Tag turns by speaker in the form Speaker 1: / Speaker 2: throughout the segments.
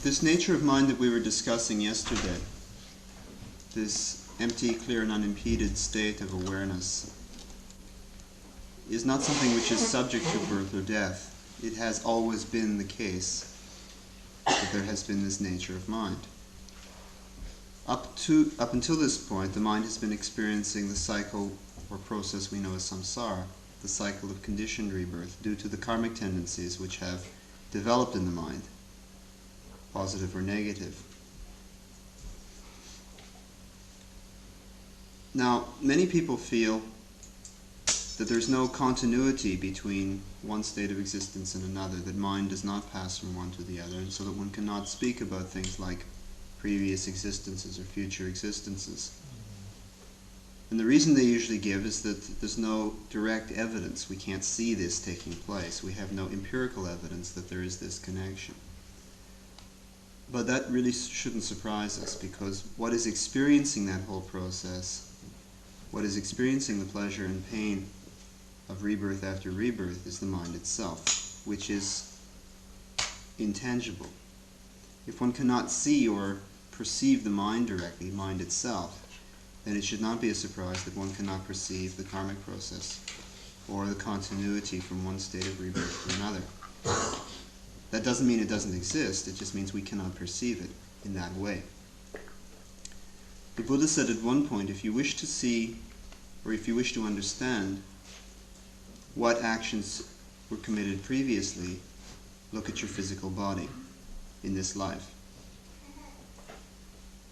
Speaker 1: This nature of mind that we were discussing yesterday, this empty, clear, and unimpeded state of awareness, is not something which is subject to birth or death. It has always been the case that there has been this nature of mind. Up until this point, the mind has been experiencing the cycle or process we know as samsara, the cycle of conditioned rebirth, due to the karmic tendencies which have developed in the mind, positive or negative. Now, many people feel that there's no continuity between one state of existence and another, that mind does not pass from one to the other, and so that one cannot speak about things like previous existences or future existences. And the reason they usually give is that there's no direct evidence. We can't see this taking place. We have no empirical evidence that there is this connection. But that really shouldn't surprise us, because what is experiencing that whole process, what is experiencing the pleasure and pain of rebirth after rebirth, is the mind itself, which is intangible. If one cannot see or perceive the mind directly, mind itself, then it should not be a surprise that one cannot perceive the karmic process or the continuity from one state of rebirth to another. That doesn't mean it doesn't exist, it just means we cannot perceive it in that way. The Buddha said at one point, if you wish to see, or if you wish to understand what actions were committed previously, look at your physical body in this life.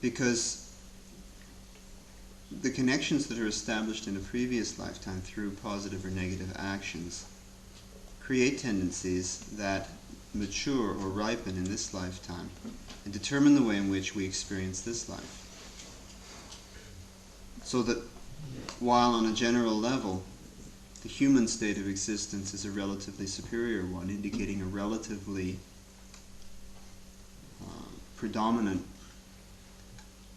Speaker 1: Because the connections that are established in a previous lifetime through positive or negative actions create tendencies that mature or ripen in this lifetime and determine the way in which we experience this life. So that while on a general level the human state of existence is a relatively superior one, indicating a relatively predominant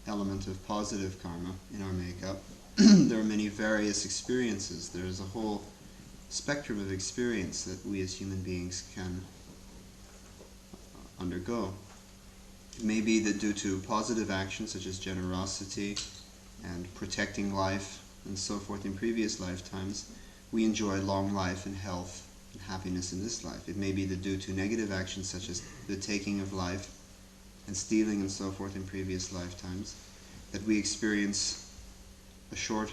Speaker 1: element of positive karma in our makeup, there are many various experiences. There is a whole spectrum of experience that we as human beings can undergo. It may be that due to positive actions such as generosity and protecting life and so forth in previous lifetimes, we enjoy long life and health and happiness in this life. It may be that due to negative actions such as the taking of life and stealing and so forth in previous lifetimes, that we experience a short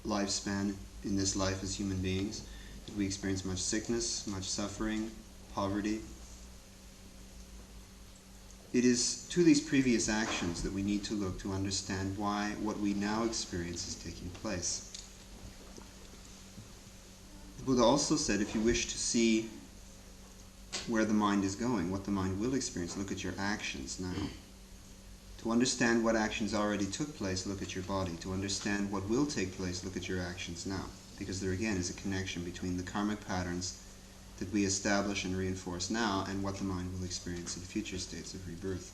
Speaker 1: lifespan in this life as human beings, that we experience much sickness, much suffering, poverty. It is to these previous actions that we need to look to understand why what we now experience is taking place. The Buddha also said, if you wish to see where the mind is going, what the mind will experience, look at your actions now. To understand what actions already took place, look at your body. To understand what will take place, look at your actions now. Because there again is a connection between the karmic patterns that we establish and reinforce now and what the mind will experience in future states of rebirth.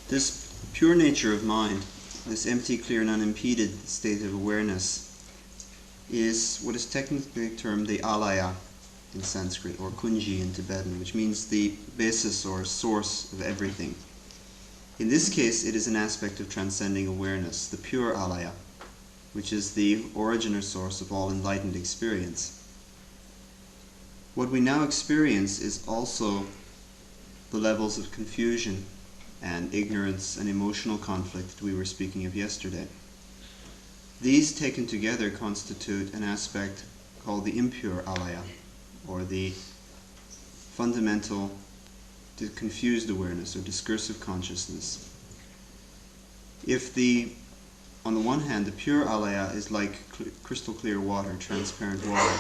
Speaker 1: This pure nature of mind, this empty, clear, and unimpeded state of awareness, is what is technically termed the alaya in Sanskrit, or kunji in Tibetan, which means the basis or source of everything. In this case, it is an aspect of transcending awareness, the pure alaya, which is the origin or source of all enlightened experience. What we now experience is also the levels of confusion and ignorance and emotional conflict that we were speaking of yesterday. These taken together constitute an aspect called the impure alaya, or the fundamental confused awareness or discursive consciousness. If on the one hand, the pure alaya is like crystal clear water, transparent water,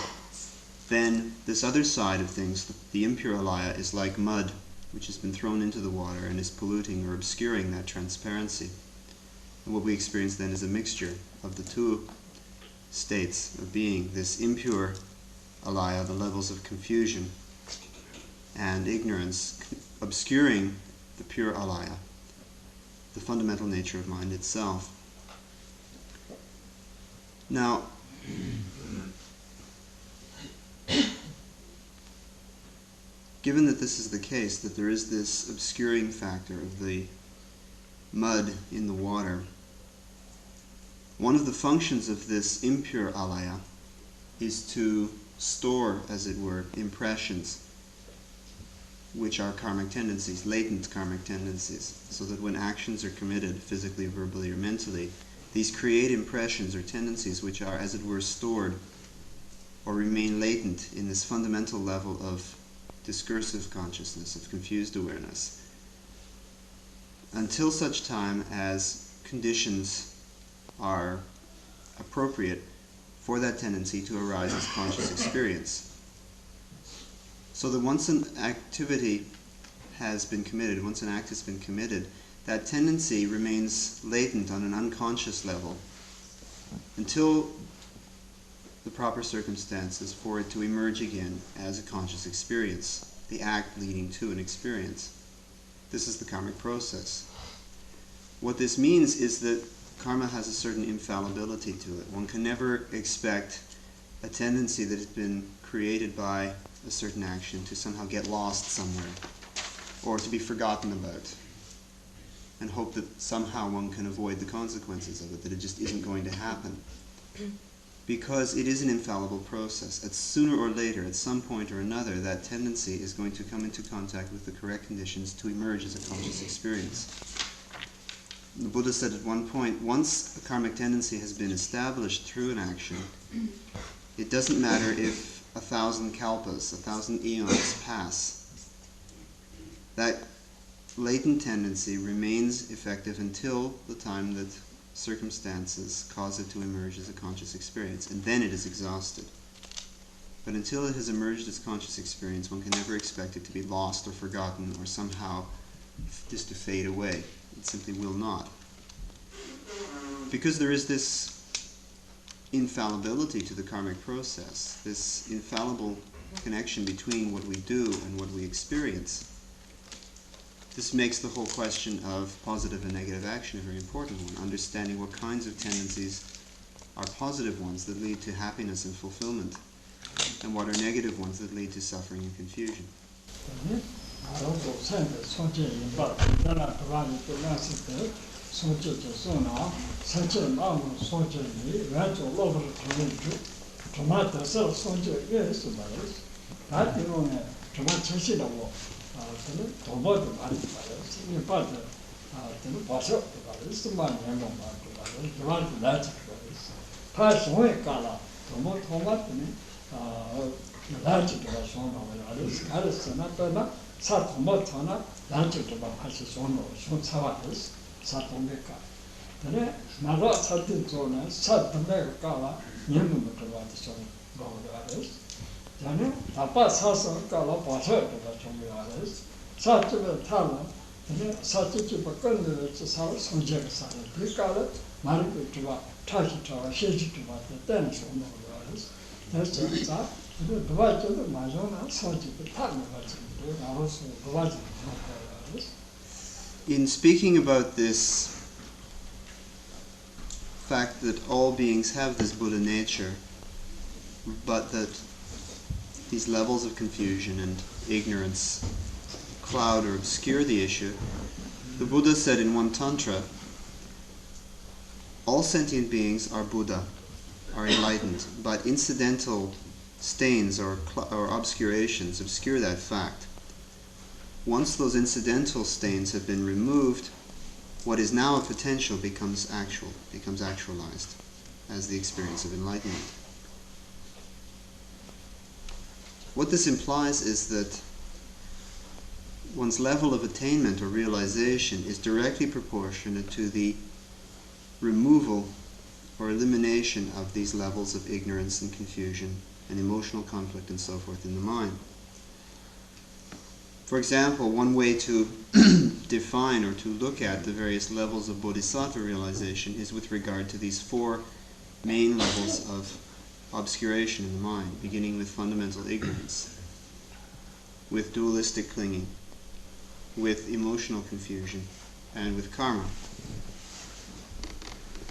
Speaker 1: then this other side of things, the impure alaya, is like mud, which has been thrown into the water and is polluting or obscuring that transparency. And what we experience then is a mixture of the two states of being, this impure alaya, the levels of confusion and ignorance, obscuring the pure alaya, the fundamental nature of mind itself. Now, given that this is the case, that there is this obscuring factor of the mud in the water, One of the functions of this impure alaya is to store, as it were, impressions which are karmic tendencies, latent karmic tendencies, so that when actions are committed, physically, verbally, or mentally, these create impressions or tendencies which are, as it were, stored or remain latent in this fundamental level of discursive consciousness, of confused awareness, until such time as conditions are appropriate for that tendency to arise as conscious experience. So that once an activity has been committed, once an act has been committed, that tendency remains latent on an unconscious level until the proper circumstances for it to emerge again as a conscious experience, the act leading to an experience. This is the karmic process. What this means is that karma has a certain infallibility to it. One can never expect a tendency that has been created by a certain action to somehow get lost somewhere, or to be forgotten about, and hope that somehow one can avoid the consequences of it, that it just isn't going to happen. Because it is an infallible process. At sooner or later, at some point or another, that tendency is going to come into contact with the correct conditions to emerge as a conscious experience. The Buddha said at one point, once a karmic tendency has been established through an action, it doesn't matter if 1,000 kalpas, 1,000 eons pass. That latent tendency remains effective until the time that circumstances cause it to emerge as a conscious experience, and then it is exhausted. But until it has emerged as conscious experience, one can never expect it to be lost or forgotten or somehow just to fade away. It simply will not. Because there is this infallibility to the karmic process, this infallible connection between what we do and what we experience, this makes the whole question of positive and negative action a very important one, understanding what kinds of tendencies are positive ones that lead to happiness and fulfillment, and what are negative ones that lead to suffering and confusion. In speaking about this fact that all beings have this Buddha nature, but that these levels of confusion and ignorance cloud or obscure the issue, the Buddha said in one tantra, all sentient beings are Buddha, are enlightened, but incidental stains or obscurations obscure that fact. Once those incidental stains have been removed, what is now a potential becomes actual, becomes actualized as the experience of enlightenment. What this implies is that one's level of attainment or realization is directly proportionate to the removal or elimination of these levels of ignorance and confusion and emotional conflict and so forth in the mind. For example, one way to define or to look at the various levels of bodhisattva realization is with regard to these four main levels of obscuration in the mind, beginning with fundamental ignorance, with dualistic clinging, with emotional confusion, and with karma.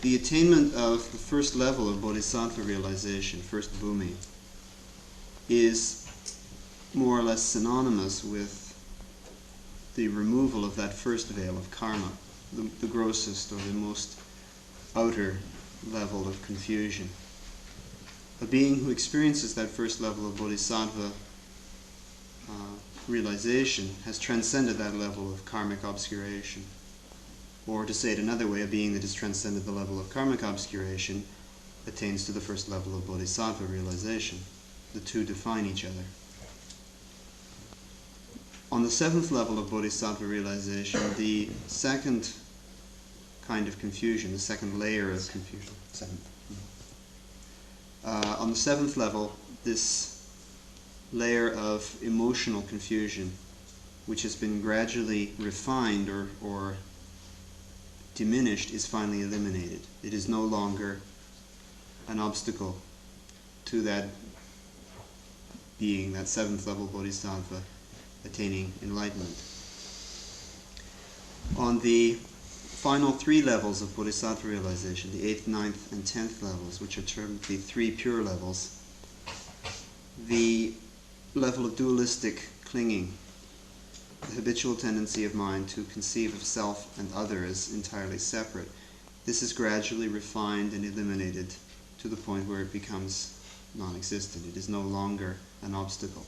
Speaker 1: The attainment of the first level of bodhisattva realization, first bhumi, is more or less synonymous with the removal of that first veil of karma, the grossest or the most outer level of confusion. A being who experiences that first level of bodhisattva realization has transcended that level of karmic obscuration. Or to say it another way, a being that has transcended the level of karmic obscuration attains to the first level of bodhisattva realization. The two define each other. On the seventh level of bodhisattva realization, the second kind of confusion, the second layer of confusion, on the seventh level, this layer of emotional confusion, which has been gradually refined or diminished, is finally eliminated. It is no longer an obstacle to that being, that seventh level bodhisattva, attaining enlightenment. On the final three levels of bodhisattva realization, the 8th, 9th, and 10th levels, which are termed the three pure levels, the level of dualistic clinging, the habitual tendency of mind to conceive of self and other as entirely separate, this is gradually refined and eliminated to the point where it becomes non-existent. It is no longer an obstacle.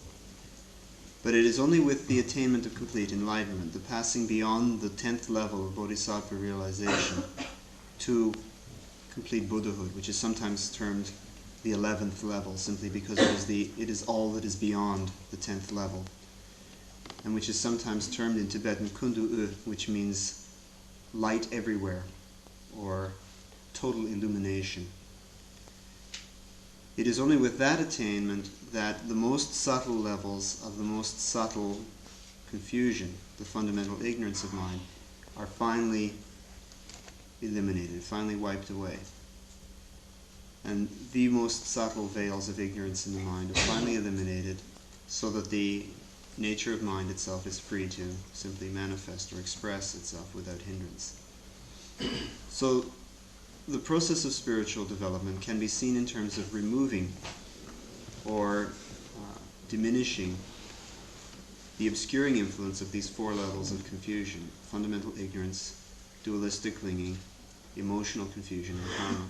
Speaker 1: But it is only with the attainment of complete enlightenment, the passing beyond the 10th level of bodhisattva realization to complete Buddhahood, which is sometimes termed the 11th level, simply because it is all that is beyond the 10th level, and which is sometimes termed in Tibetan Kundu-U, which means light everywhere, or total illumination. It is only with that attainment that the most subtle levels of the most subtle confusion, the fundamental ignorance of mind, are finally eliminated, finally wiped away. And the most subtle veils of ignorance in the mind are finally eliminated, so that the nature of mind itself is free to simply manifest or express itself without hindrance. So the process of spiritual development can be seen in terms of removing or diminishing the obscuring influence of these four levels of confusion: fundamental ignorance, dualistic clinging, emotional confusion, and karma.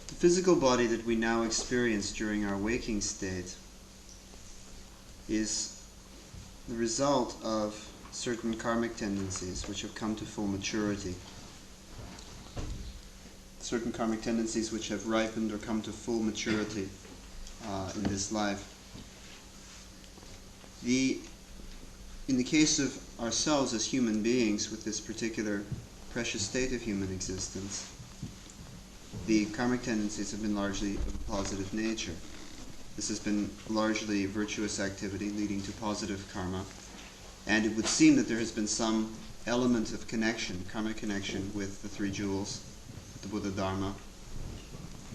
Speaker 1: The physical body that we now experience during our waking state is the result of certain karmic tendencies which have come to full maturity. Certain karmic tendencies which have ripened or come to full maturity in this life. In the case of ourselves as human beings with this particular precious state of human existence, the karmic tendencies have been largely of a positive nature. This has been largely virtuous activity leading to positive karma, and it would seem that there has been some element of connection, karmic connection, with the three jewels, the Buddha Dharma,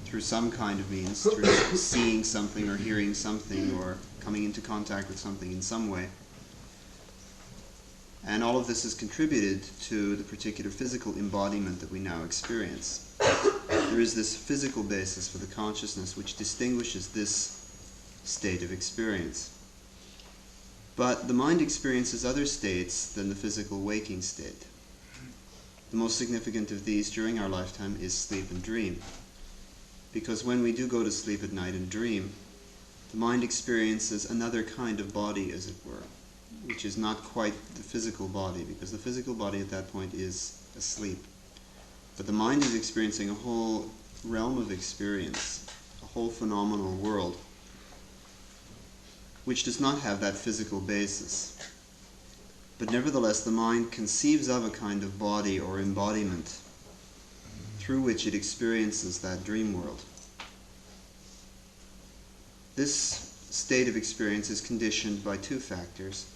Speaker 1: through some kind of means, through seeing something or hearing something or coming into contact with something in some way. And all of this has contributed to the particular physical embodiment that we now experience. There is this physical basis for the consciousness which distinguishes this state of experience. But the mind experiences other states than the physical waking state. The most significant of these during our lifetime is sleep and dream. Because when we do go to sleep at night and dream, the mind experiences another kind of body, as it were, which is not quite the physical body, because the physical body at that point is asleep. But the mind is experiencing a whole realm of experience, a whole phenomenal world, which does not have that physical basis. But nevertheless, the mind conceives of a kind of body or embodiment through which it experiences that dream world. This state of experience is conditioned by two factors.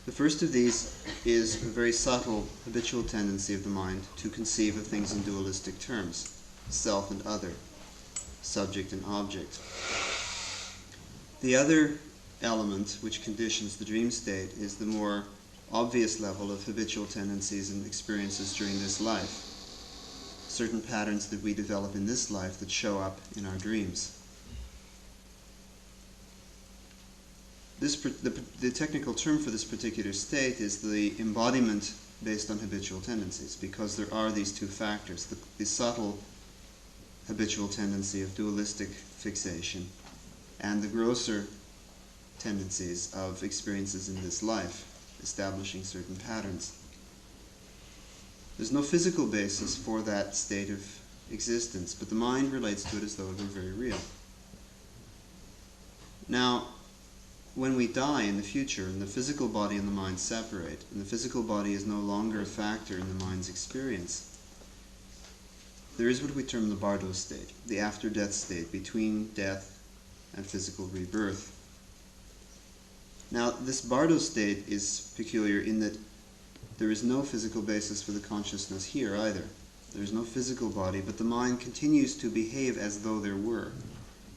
Speaker 1: The first of these is a very subtle, habitual tendency of the mind to conceive of things in dualistic terms, self and other, subject and object. The other element which conditions the dream state is the more obvious level of habitual tendencies and experiences during this life, certain patterns that we develop in this life that show up in our dreams. The technical term for this particular state is the embodiment based on habitual tendencies, because there are these two factors, the subtle habitual tendency of dualistic fixation and the grosser tendencies of experiences in this life, establishing certain patterns. There's no physical basis for that state of existence, but the mind relates to it as though it were very real. Now, when we die in the future, and the physical body and the mind separate, and the physical body is no longer a factor in the mind's experience, there is what we term the bardo state, the after-death state, between death and physical rebirth. Now, this bardo state is peculiar in that there is no physical basis for the consciousness here either. There is no physical body, but the mind continues to behave as though there were,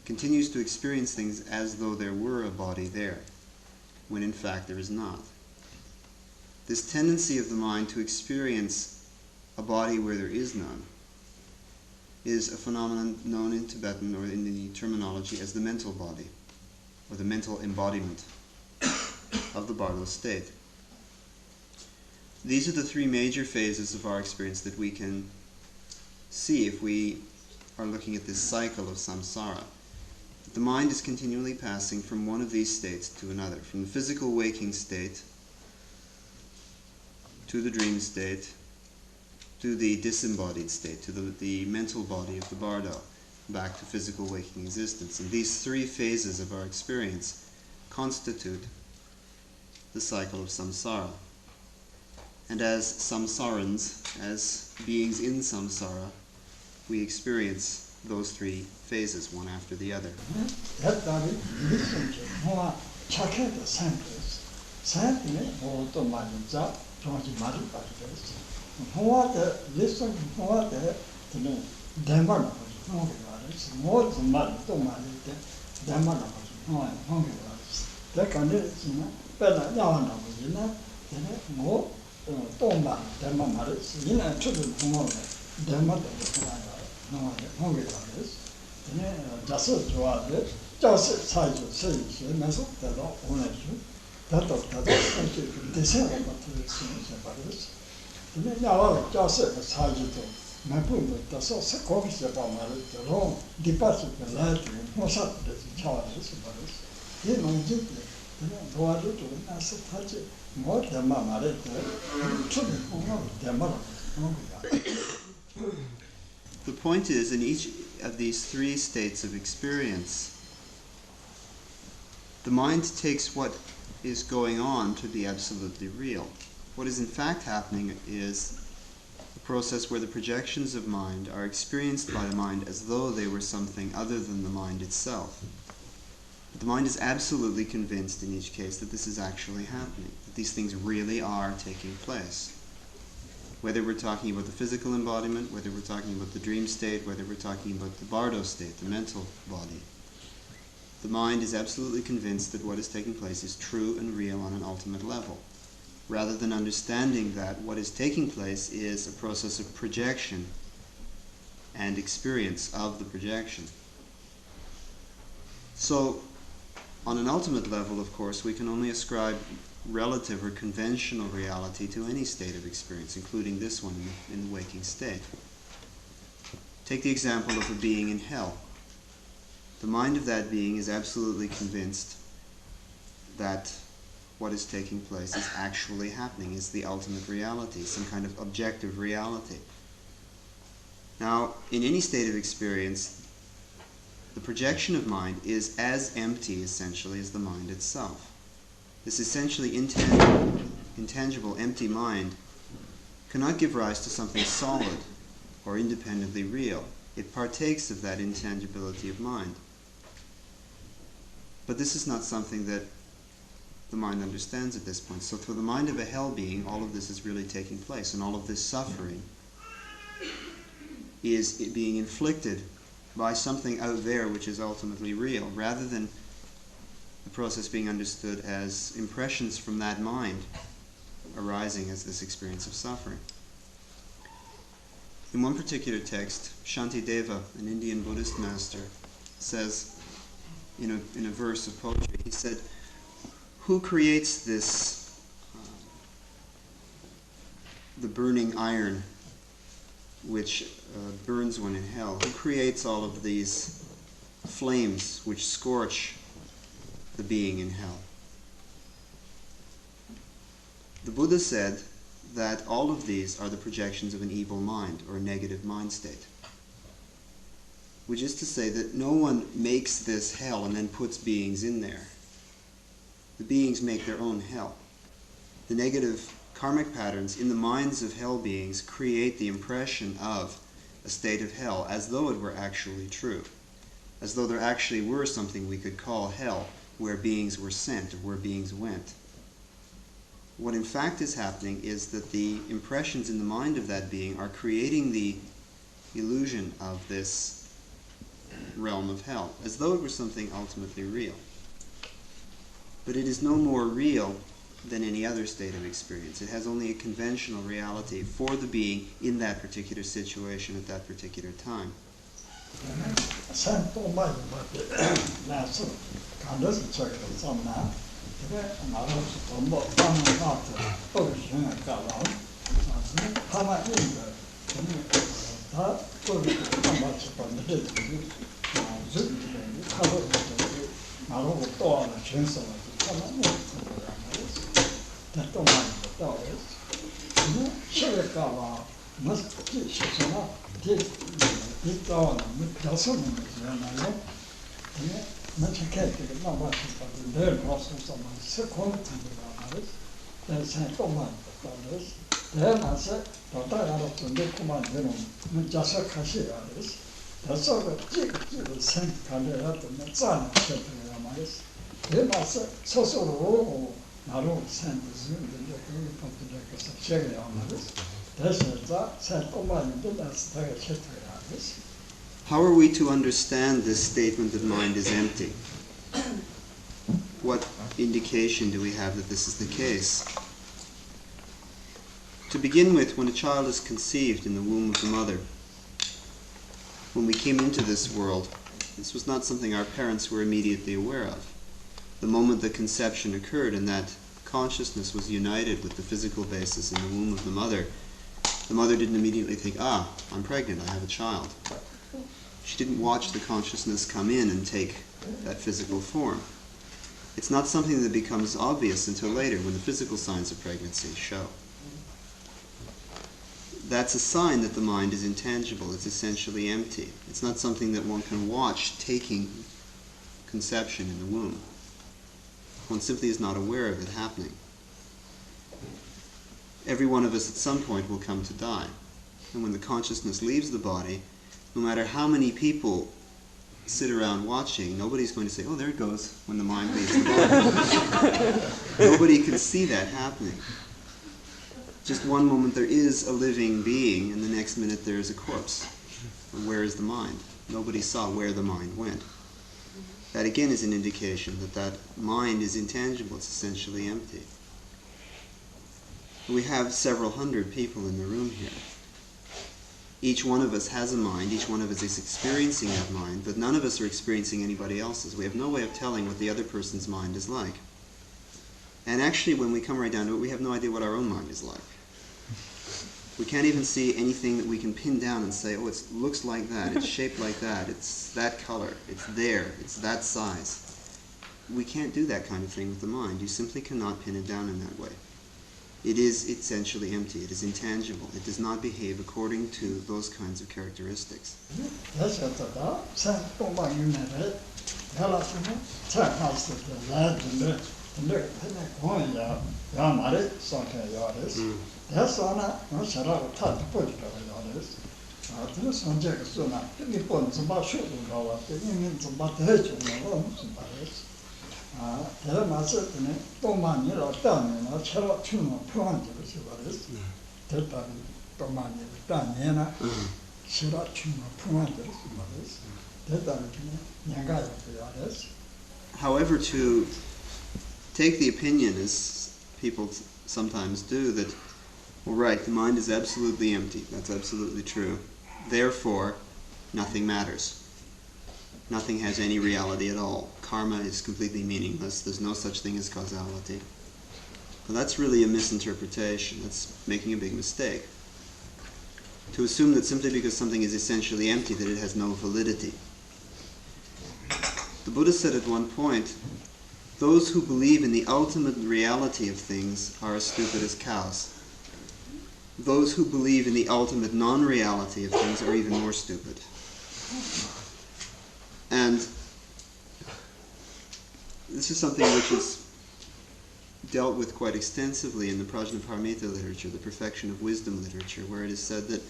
Speaker 1: continues to experience things as though there were a body there, when in fact there is not. This tendency of the mind to experience a body where there is none is a phenomenon known in Tibetan, or in the terminology, as the mental body, or the mental embodiment of the bardo state. These are the three major phases of our experience that we can see if we are looking at this cycle of samsara. The mind is continually passing from one of these states to another, from the physical waking state to the dream state to the disembodied state, to the mental body of the bardo, back to physical waking existence. And these three phases of our experience constitute the cycle of samsara. And as samsarans, as beings in samsara, we experience those three phases, one after the other. The point is, in each of these three states of experience, the mind takes what is going on to be absolutely real. What is in fact happening is a process where the projections of mind are experienced by the mind as though they were something other than the mind itself. But the mind is absolutely convinced in each case that this is actually happening, that these things really are taking place. Whether we're talking about the physical embodiment, whether we're talking about the dream state, whether we're talking about the bardo state, the mental body, the mind is absolutely convinced that what is taking place is true and real on an ultimate level, rather than understanding that what is taking place is a process of projection and experience of the projection. So, On an ultimate level, of course, we can only ascribe relative or conventional reality to any state of experience, including this one in the waking state. Take the example of a being in hell. The mind of that being is absolutely convinced that what is taking place is actually happening, is the ultimate reality, some kind of objective reality. Now, in any state of experience, the projection of mind is as empty, essentially, as the mind itself. This essentially intangible, empty mind cannot give rise to something solid or independently real. It partakes of that intangibility of mind. But this is not something that the mind understands at this point. So for the mind of a hell being, all of this is really taking place, and all of this suffering is being inflicted by something out there which is ultimately real, rather than the process being understood as impressions from that mind arising as this experience of suffering. In one particular text, Shantideva, an Indian Buddhist master, says, in a verse of poetry, he said, "Who creates this, the burning iron which burns one in hell? Who creates all of these flames which scorch the being in hell?" The Buddha said that all of these are the projections of an evil mind, or a negative mind state. Which is to say that no one makes this hell and then puts beings in there. The beings make their own hell. The negative karmic patterns in the minds of hell beings create the impression of a state of hell as though it were actually true, as though there actually were something we could call hell, where beings were sent or where beings went. What in fact is happening is that the impressions in the mind of that being are creating the illusion of this realm of hell, as though it were something ultimately real. But it is no more real than any other state of experience. It has only a conventional reality for the being in that particular situation at that particular time. How are we to understand this statement that mind is empty? What indication do we have that this is the case? To begin with, when a child is conceived in the womb of the mother, when we came into this world, this was not something our parents were immediately aware of. The moment the conception occurred and that consciousness was united with the physical basis in the womb of the mother didn't immediately think, I'm pregnant, I have a child. She didn't watch the consciousness come in and take that physical form. It's not something that becomes obvious until later, when the physical signs of pregnancy show. That's a sign that the mind is intangible, it's essentially empty. It's not something that one can watch taking conception in the womb. One simply is not aware of it happening. Every one of us at some point will come to die. And when the consciousness leaves the body, no matter how many people sit around watching, nobody's going to say, there it goes, when the mind leaves the body. Nobody can see that happening. Just one moment there is a living being, and the next minute there is a corpse. And where is the mind? Nobody saw where the mind went. That again is an indication that that mind is intangible, it's essentially empty. We have several hundred people in the room here. each one of us has a mind, each one of us is experiencing that mind, but none of us are experiencing anybody else's. We have no way of telling what the other person's mind is like. And actually, when we come right down to it, we have no idea what our own mind is like. We can't even see anything that we can pin down and say, oh, it looks like that, it's shaped like that, it's that color, it's there, it's that size. We can't do that kind of thing with the mind. You simply cannot pin it down in that way. It is essentially empty. It is intangible. It does not behave according to those kinds of characteristics. However, to take the opinion, as people sometimes do, that, well, right, the mind is absolutely empty. That's absolutely true. Therefore, nothing matters. Nothing has any reality at all. Karma is completely meaningless. There's no such thing as causality. But that's really a misinterpretation. That's making a big mistake. To assume that simply because something is essentially empty, that it has no validity. The Buddha said at one point, those who believe in the ultimate reality of things are as stupid as cows. Those who believe in the ultimate non-reality of things are even more stupid. And this is something which is dealt with quite extensively in the Prajnaparamita literature, the perfection of wisdom literature, where it is said that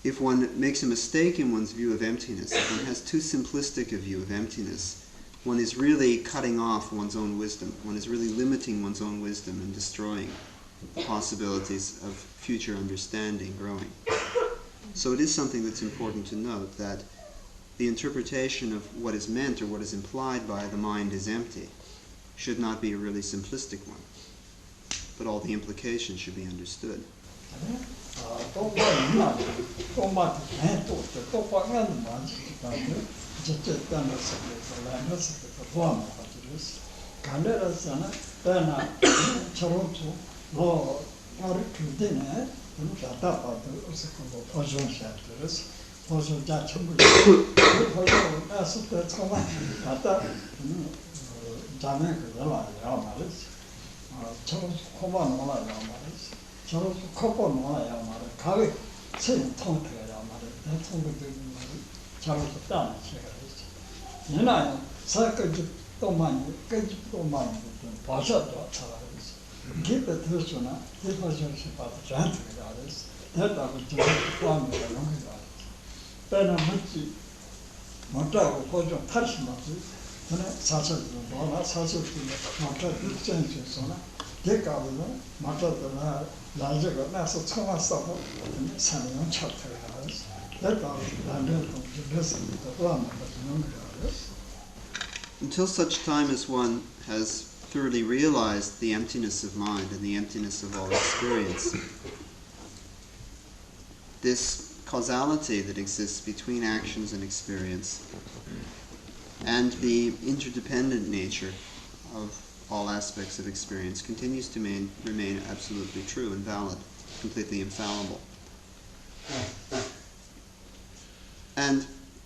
Speaker 1: if one makes a mistake in one's view of emptiness, if one has too simplistic a view of emptiness, one is really cutting off one's own wisdom. One is really limiting one's own wisdom and destroying possibilities of future understanding growing. So it is something that's important to note, that the interpretation of what is meant or what is implied by the mind is empty should not be a really simplistic one, but all the implications should be understood. Until such time as one has thoroughly realized the emptiness of mind and the emptiness of all experience, this causality that exists between actions and experience, and the interdependent nature of all aspects of experience continues to remain absolutely true and valid, completely infallible. And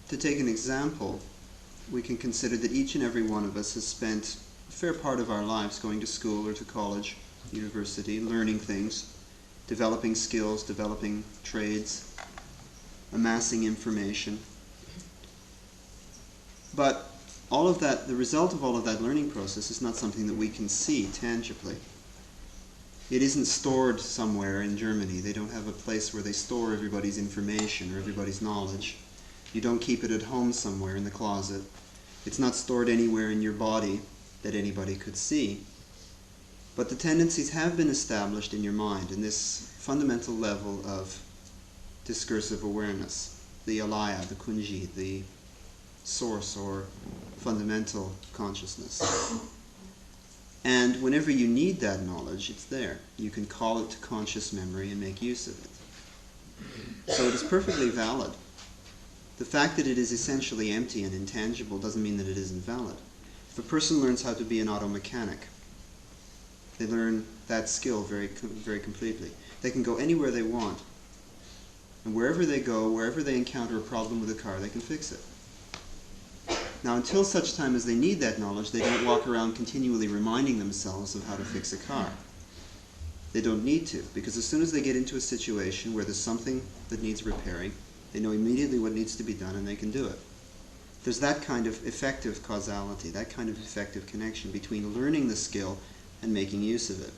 Speaker 1: to take an example, we can consider that each and every one of us has spent a fair part of our lives going to school or to college, university, learning things, developing skills, developing trades, amassing information. But all of that, the result of all of that learning process is not something that we can see tangibly. It isn't stored somewhere in Germany. They don't have a place where they store everybody's information or everybody's knowledge. You don't keep it at home somewhere in the closet. It's not stored anywhere in your body that anybody could see. But the tendencies have been established in your mind in this fundamental level of discursive awareness, the alaya, the kunji, the source or fundamental consciousness. And whenever you need that knowledge, it's there. You can call it to conscious memory and make use of it. So it is perfectly valid. The fact that it is essentially empty and intangible doesn't mean that it isn't valid. If a person learns how to be an auto mechanic, they learn that skill very completely. They can go anywhere they want. And wherever they go, wherever they encounter a problem with a car, they can fix it. Now, until such time as they need that knowledge, they don't walk around continually reminding themselves of how to fix a car. They don't need to, because as soon as they get into a situation where there's something that needs repairing, they know immediately what needs to be done and they can do it. There's that kind of effective causality, that kind of effective connection between learning the skill and making use of it.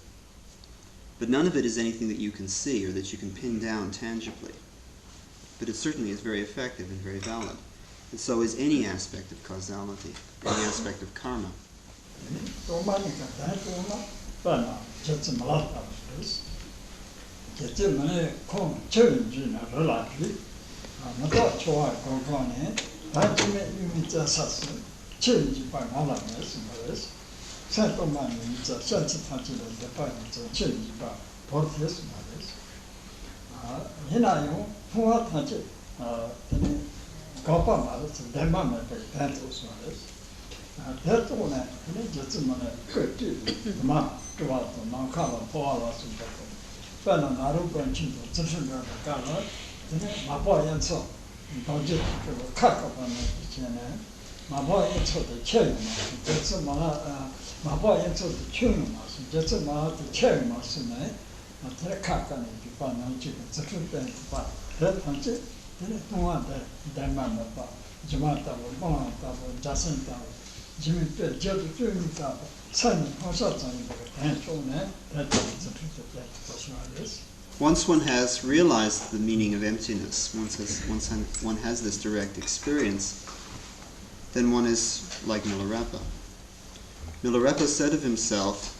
Speaker 1: But none of it is anything that you can see or that you can pin down tangibly. But it certainly is very effective and very valid. And so is any aspect of causality, any aspect of karma. Once one has realized the meaning of emptiness, once one has this direct experience, then one is like Milarepa. Milarepa said of himself,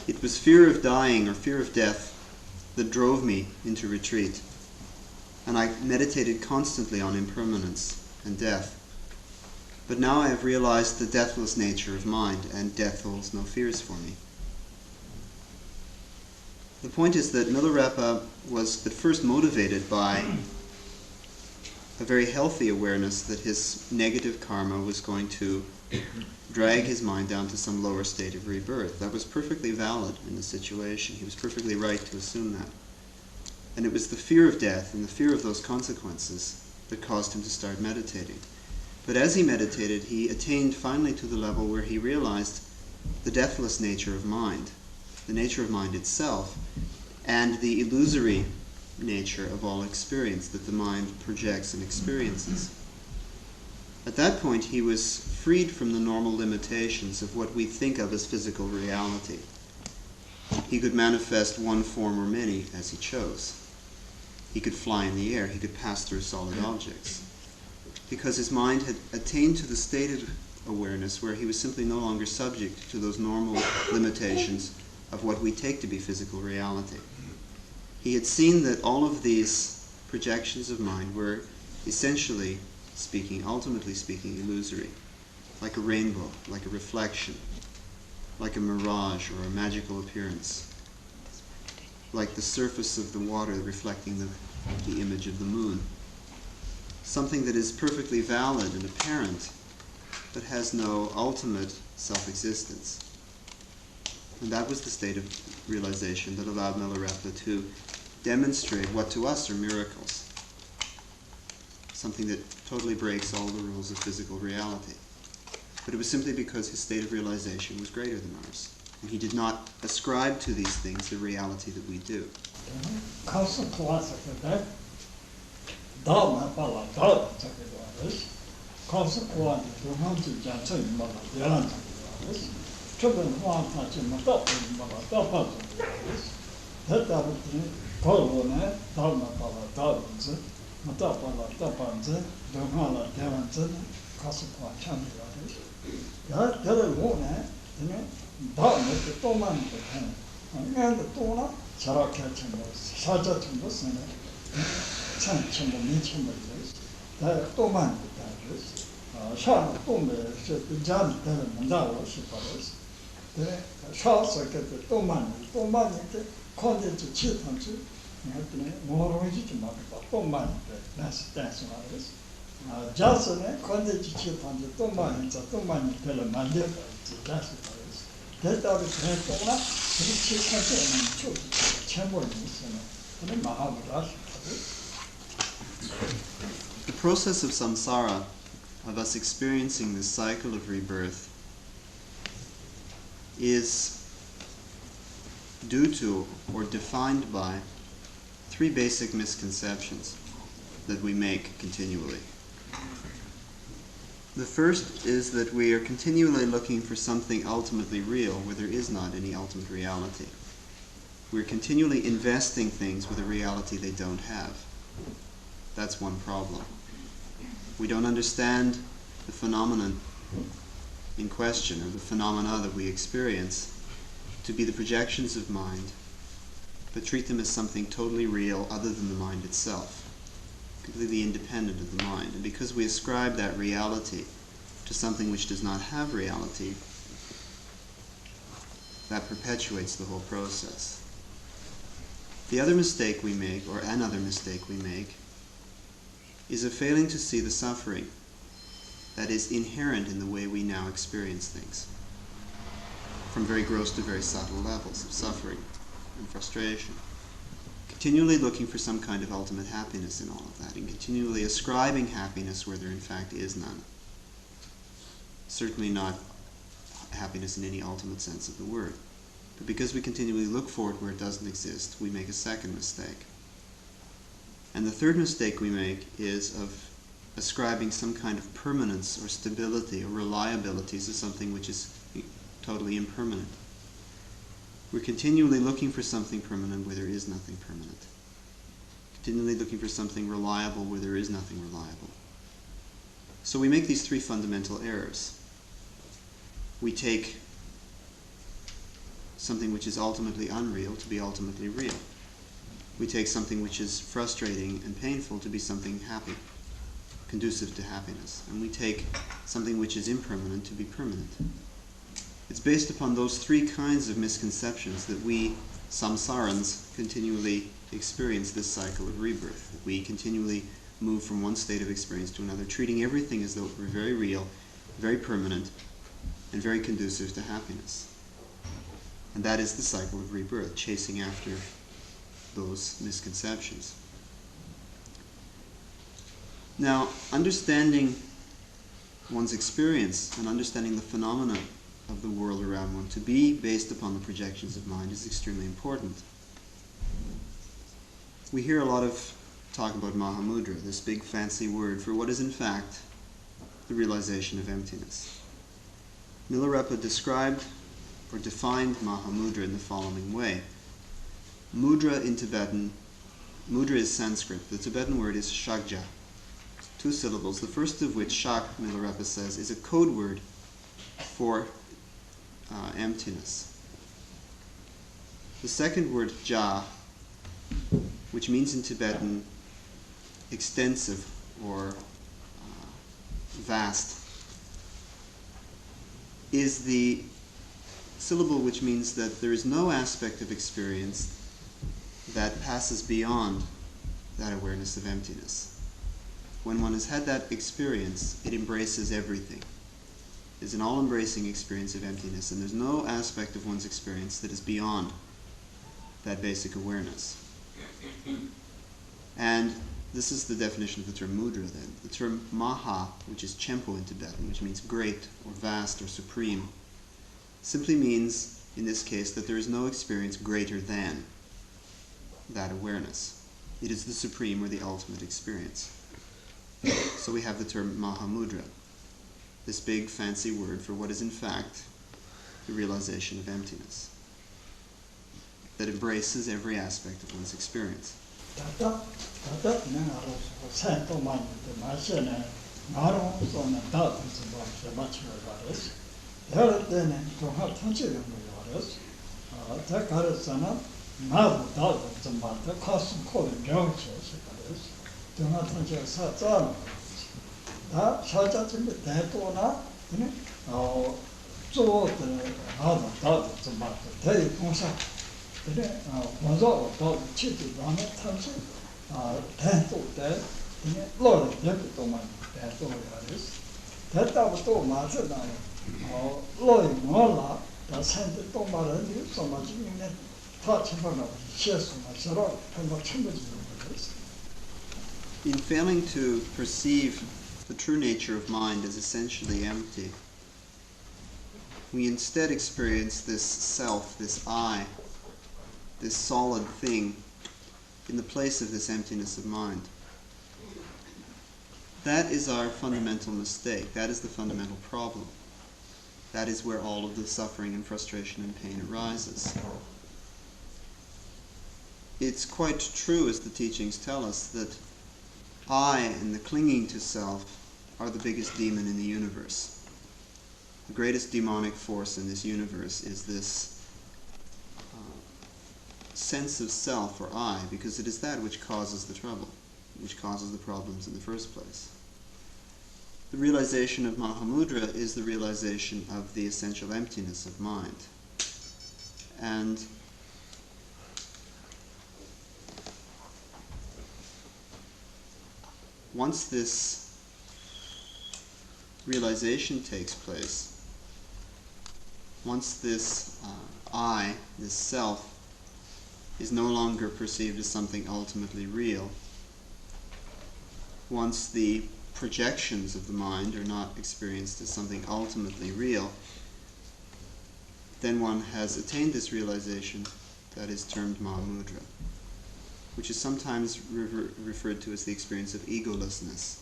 Speaker 1: "It was fear of dying or fear of death that drove me into retreat, and I meditated constantly on impermanence and death. But now I have realized the deathless nature of mind, and death holds no fears for me." The point is that Milarepa was at first motivated by a very healthy awareness that his negative karma was going to drag his mind down to some lower state of rebirth. That was perfectly valid in the situation. He was perfectly right to assume that. And it was the fear of death and the fear of those consequences that caused him to start meditating. But as he meditated, he attained finally to the level where he realized the deathless nature of mind, the nature of mind itself, and the illusory nature of all experience that the mind projects and experiences. At that point, he was freed from the normal limitations of what we think of as physical reality. He could manifest one form or many as he chose. He could fly in the air, he could pass through solid objects, because his mind had attained to the state of awareness where he was simply no longer subject to those normal limitations of what we take to be physical reality. He had seen that all of these projections of mind were essentially speaking, ultimately speaking, illusory, like a rainbow, like a reflection, like a mirage or a magical appearance, like the surface of the water reflecting the image of the moon. Something that is perfectly valid and apparent, but has no ultimate self-existence. And that was the state of realization that allowed Milarepa to demonstrate what to us are miracles. Something that totally breaks all the rules of physical reality. But it was simply because his state of realization was greater than ours. And he did not ascribe to these things the reality that we do.
Speaker 2: more to man, that's what it is. Just a quantity chip on the Toman, it's a Toman, tell a man, that's what it is. That are the Tona, chicken and chamber, and Mahamad.
Speaker 1: The process of samsara, of us experiencing this cycle of rebirth, is due to or defined by three basic misconceptions that we make continually. The first is that we are continually looking for something ultimately real where there is not any ultimate reality. We're continually investing things with a reality they don't have. That's one problem. We don't understand the phenomenon in question, or the phenomena that we experience, to be the projections of mind, but treat them as something totally real other than the mind itself, completely independent of the mind. And because we ascribe that reality to something which does not have reality, that perpetuates the whole process. The other mistake we make, or another mistake we make, is a failing to see the suffering that is inherent in the way we now experience things, from very gross to very subtle levels of suffering and frustration. Continually looking for some kind of ultimate happiness in all of that, and continually ascribing happiness where there in fact is none. Certainly not happiness in any ultimate sense of the word. But because we continually look for it where it doesn't exist, we make a second mistake. And the third mistake we make is of ascribing some kind of permanence or stability or reliability to something which is totally impermanent. We're continually looking for something permanent where there is nothing permanent. Continually looking for something reliable where there is nothing reliable. So we make these three fundamental errors. We take something which is ultimately unreal to be ultimately real. We take something which is frustrating and painful to be something happy, conducive to happiness. And we take something which is impermanent to be permanent. It's based upon those three kinds of misconceptions that we, samsarans, continually experience this cycle of rebirth. We continually move from one state of experience to another, treating everything as though it were very real, very permanent, and very conducive to happiness. And that is the cycle of rebirth, chasing after those misconceptions. Now, understanding one's experience and understanding the phenomena of the world around one to be based upon the projections of mind is extremely important. We hear a lot of talk about Mahamudra, this big fancy word for what is in fact the realization of emptiness. Milarepa described or defined Mahamudra in the following way. Mudra in Tibetan, mudra is Sanskrit. The Tibetan word is shagja. 2 syllables, the first of which, shak, Milarepa says, is a code word for emptiness. The second word, ja, which means in Tibetan extensive or vast, is the syllable which means that there is no aspect of experience that passes beyond that awareness of emptiness. When one has had that experience, it embraces everything. It's an all-embracing experience of emptiness, and there's no aspect of one's experience that is beyond that basic awareness. And this is the definition of the term mudra then. The term maha, which is chenpo in Tibetan, which means great or vast or supreme, simply means, in this case, that there is no experience greater than that awareness. It is the supreme or the ultimate experience. So we have the term Mahamudra, this big fancy word for what is in fact the realization of emptiness, that embraces every aspect of one's experience.
Speaker 2: 그래 먼저 또 치지 않는 탐지 대도 때 이게 로를 내고 동안 대도 해야지 대다부터 맞으나 로이 몰라 다 산도 또 말은 이 소마지네 다 참아나 시에서만 서로 한번 참아주는 거지.
Speaker 1: In failing to perceive the true nature of mind as essentially empty, we instead experience this self, this I, this solid thing in the place of this emptiness of mind. That is our fundamental mistake. That is the fundamental problem. That is where all of the suffering and frustration and pain arises. It's quite true, as the teachings tell us, that I and the clinging to self are the biggest demon in the universe. The greatest demonic force in this universe is this sense of self, or I, because it is that which causes the trouble, which causes the problems in the first place. The realization of Mahamudra is the realization of the essential emptiness of mind. And once this realization takes place, once this I, this self, is no longer perceived as something ultimately real, once the projections of the mind are not experienced as something ultimately real, then one has attained this realization that is termed Mahamudra, which is sometimes referred to as the experience of egolessness.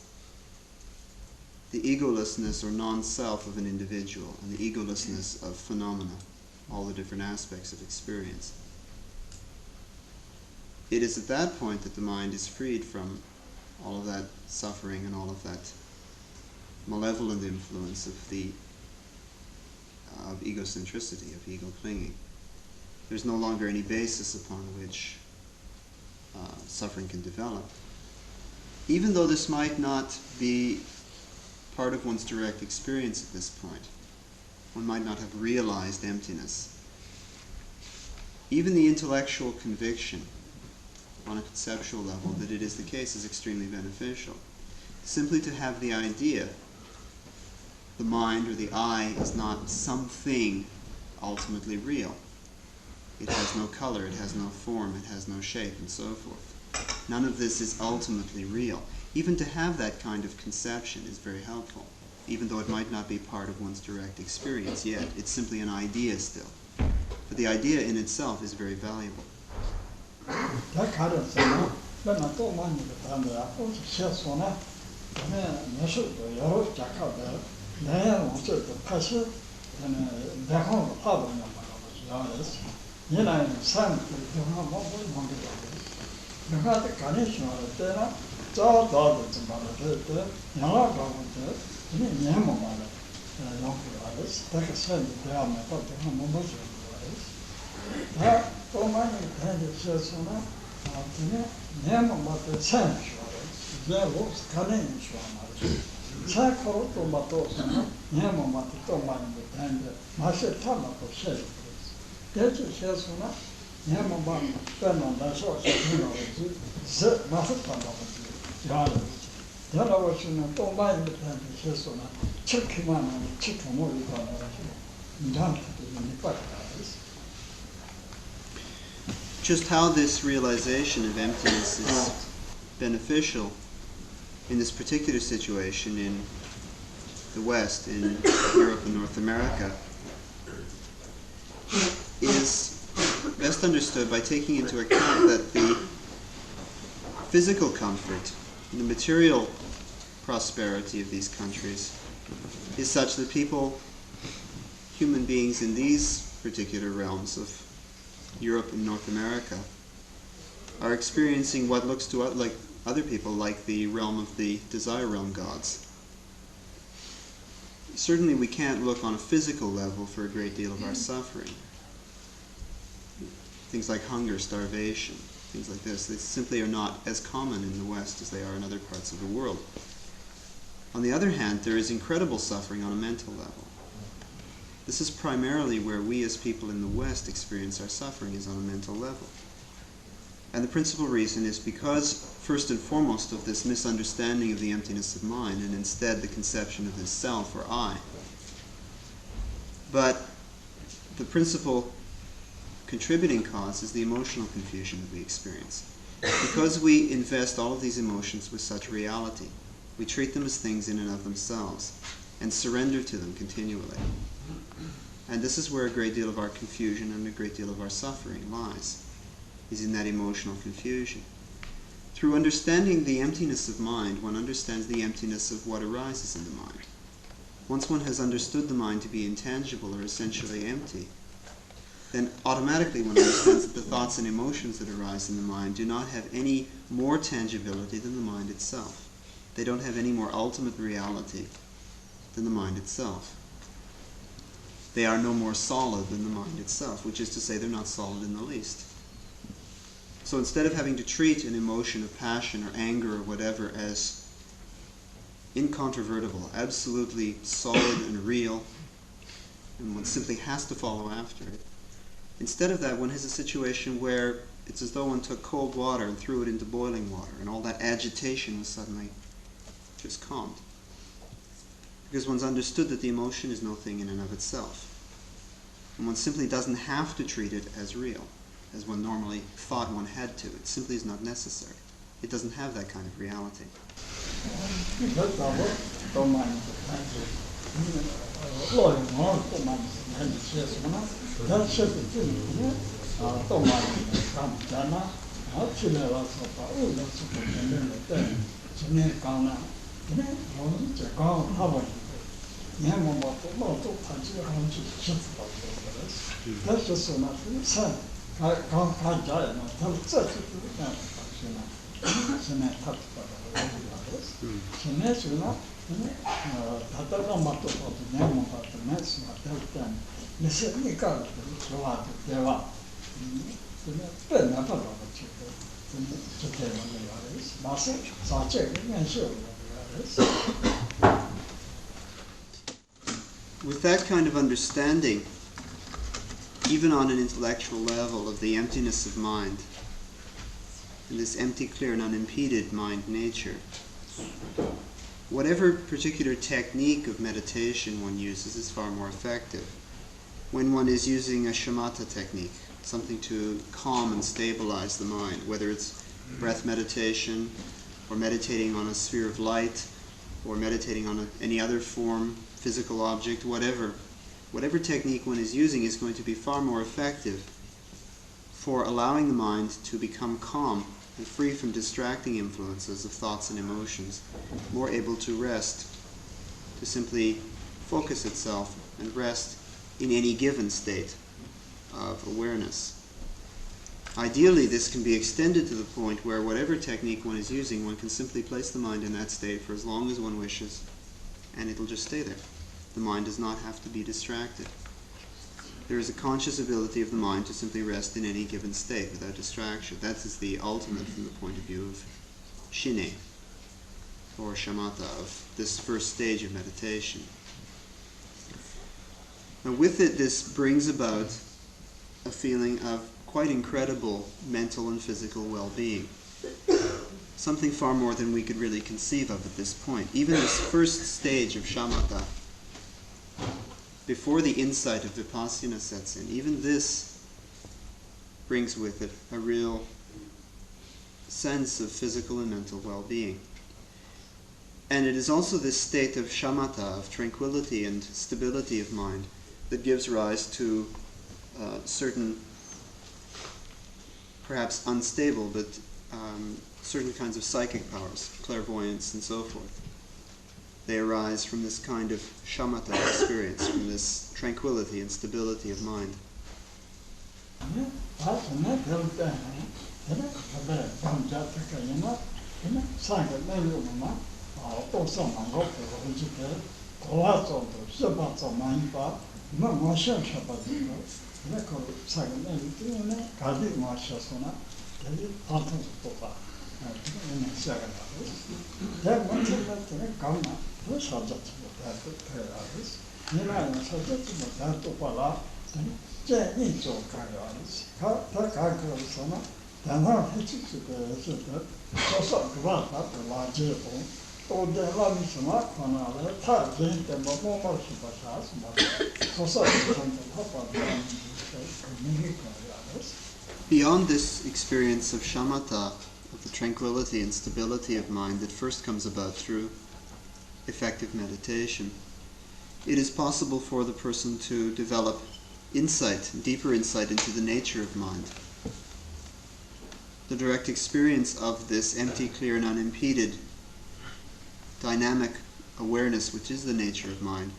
Speaker 1: The egolessness or non-self of an individual, and the egolessness of phenomena, all the different aspects of experience. It is at that point that the mind is freed from all of that suffering and all of that malevolent influence of egocentricity, of ego clinging. There's no longer any basis upon which suffering can develop. Even though this might not be part of one's direct experience at this point, one might not have realized emptiness. Even the intellectual conviction on a conceptual level that it is the case is extremely beneficial. Simply to have the idea, the mind or the I is not something ultimately real. It has no color, it has no form, it has no shape, and so forth. None of this is ultimately real. Even to have that kind of conception is very helpful, even though it might not be part of one's direct experience yet. It's simply an idea still. But the idea in itself is very valuable. Just how this realization of emptiness is beneficial in this particular situation in the West, in Europe and North America, is best understood by taking into account that the physical comfort and the material prosperity of these countries is such that people, human beings in these particular realms of Europe and North America, are experiencing what looks to like other people like the realm of the desire realm gods. Certainly we can't look on a physical level for a great deal of our suffering. Things like hunger, starvation, things like this, they simply are not as common in the West as they are in other parts of the world. On the other hand, there is incredible suffering on a mental level. This is primarily where we as people in the West experience our suffering, is on a mental level. And the principal reason is because, first and foremost, of this misunderstanding of the emptiness of mind, and instead the conception of this self or I. But the principal contributing cause is the emotional confusion that we experience. Because we invest all of these emotions with such reality, we treat them as things in and of themselves, and surrender to them continually. And this is where a great deal of our confusion and a great deal of our suffering lies, is in that emotional confusion. Through understanding the emptiness of mind, one understands the emptiness of what arises in the mind. Once one has understood the mind to be intangible or essentially empty, then automatically one understands that the thoughts and emotions that arise in the mind do not have any more tangibility than the mind itself. They don't have any more ultimate reality than the mind itself. They are no more solid than the mind itself, which is to say they're not solid in the least. So instead of having to treat an emotion of passion or anger or whatever as incontrovertible, absolutely solid and real, and one simply has to follow after it, instead of that, one has a situation where it's as though one took cold water and threw it into boiling water, and all that agitation was suddenly just calmed. Because one's understood that the emotion is no thing in and of itself. And one simply doesn't have to treat it as real, as one normally thought one had to. It simply is not necessary. It doesn't have that kind of reality. With that kind of understanding, even on an intellectual level, of the emptiness of mind, and this empty, clear, and unimpeded mind nature, whatever particular technique of meditation one uses is far more effective. When one is using a shamatha technique, something to calm and stabilize the mind, whether it's breath meditation, or meditating on a sphere of light, or meditating on any other form, physical object, whatever technique one is using is going to be far more effective for allowing the mind to become calm and free from distracting influences of thoughts and emotions, more able to rest, to simply focus itself and rest in any given state of awareness. Ideally, this can be extended to the point where whatever technique one is using, one can simply place the mind in that state for as long as one wishes, and it'll just stay there. The mind does not have to be distracted. There is a conscious ability of the mind to simply rest in any given state without distraction. That is the ultimate from the point of view of shine, or shamatha, of this first stage of meditation. Now with it, this brings about a feeling of quite incredible mental and physical well-being. Something far more than we could really conceive of at this point. Even this first stage of shamatha, before the insight of vipassana sets in, even this brings with it a real sense of physical and mental well-being. And it is also this state of shamatha, of tranquility and stability of mind, that gives rise to certain, perhaps unstable, but certain kinds of psychic powers, clairvoyance and so forth. They arise from this kind of shamatha experience, from this tranquility and stability of mind.
Speaker 2: Nina Sajatima Datopala, Jenny Joe Kagaris, Kakakosana, Dana Hitchik, Sosa Gvata, the large or the Lamisama, Konala, Tarjin, the Momo Subasas, Sosa,
Speaker 1: Beyond this experience of shamatha, of the tranquility and stability of mind that first comes about through effective meditation, it is possible for the person to develop insight, deeper insight into the nature of mind. The direct experience of this empty, clear, and unimpeded dynamic awareness, which is the nature of mind,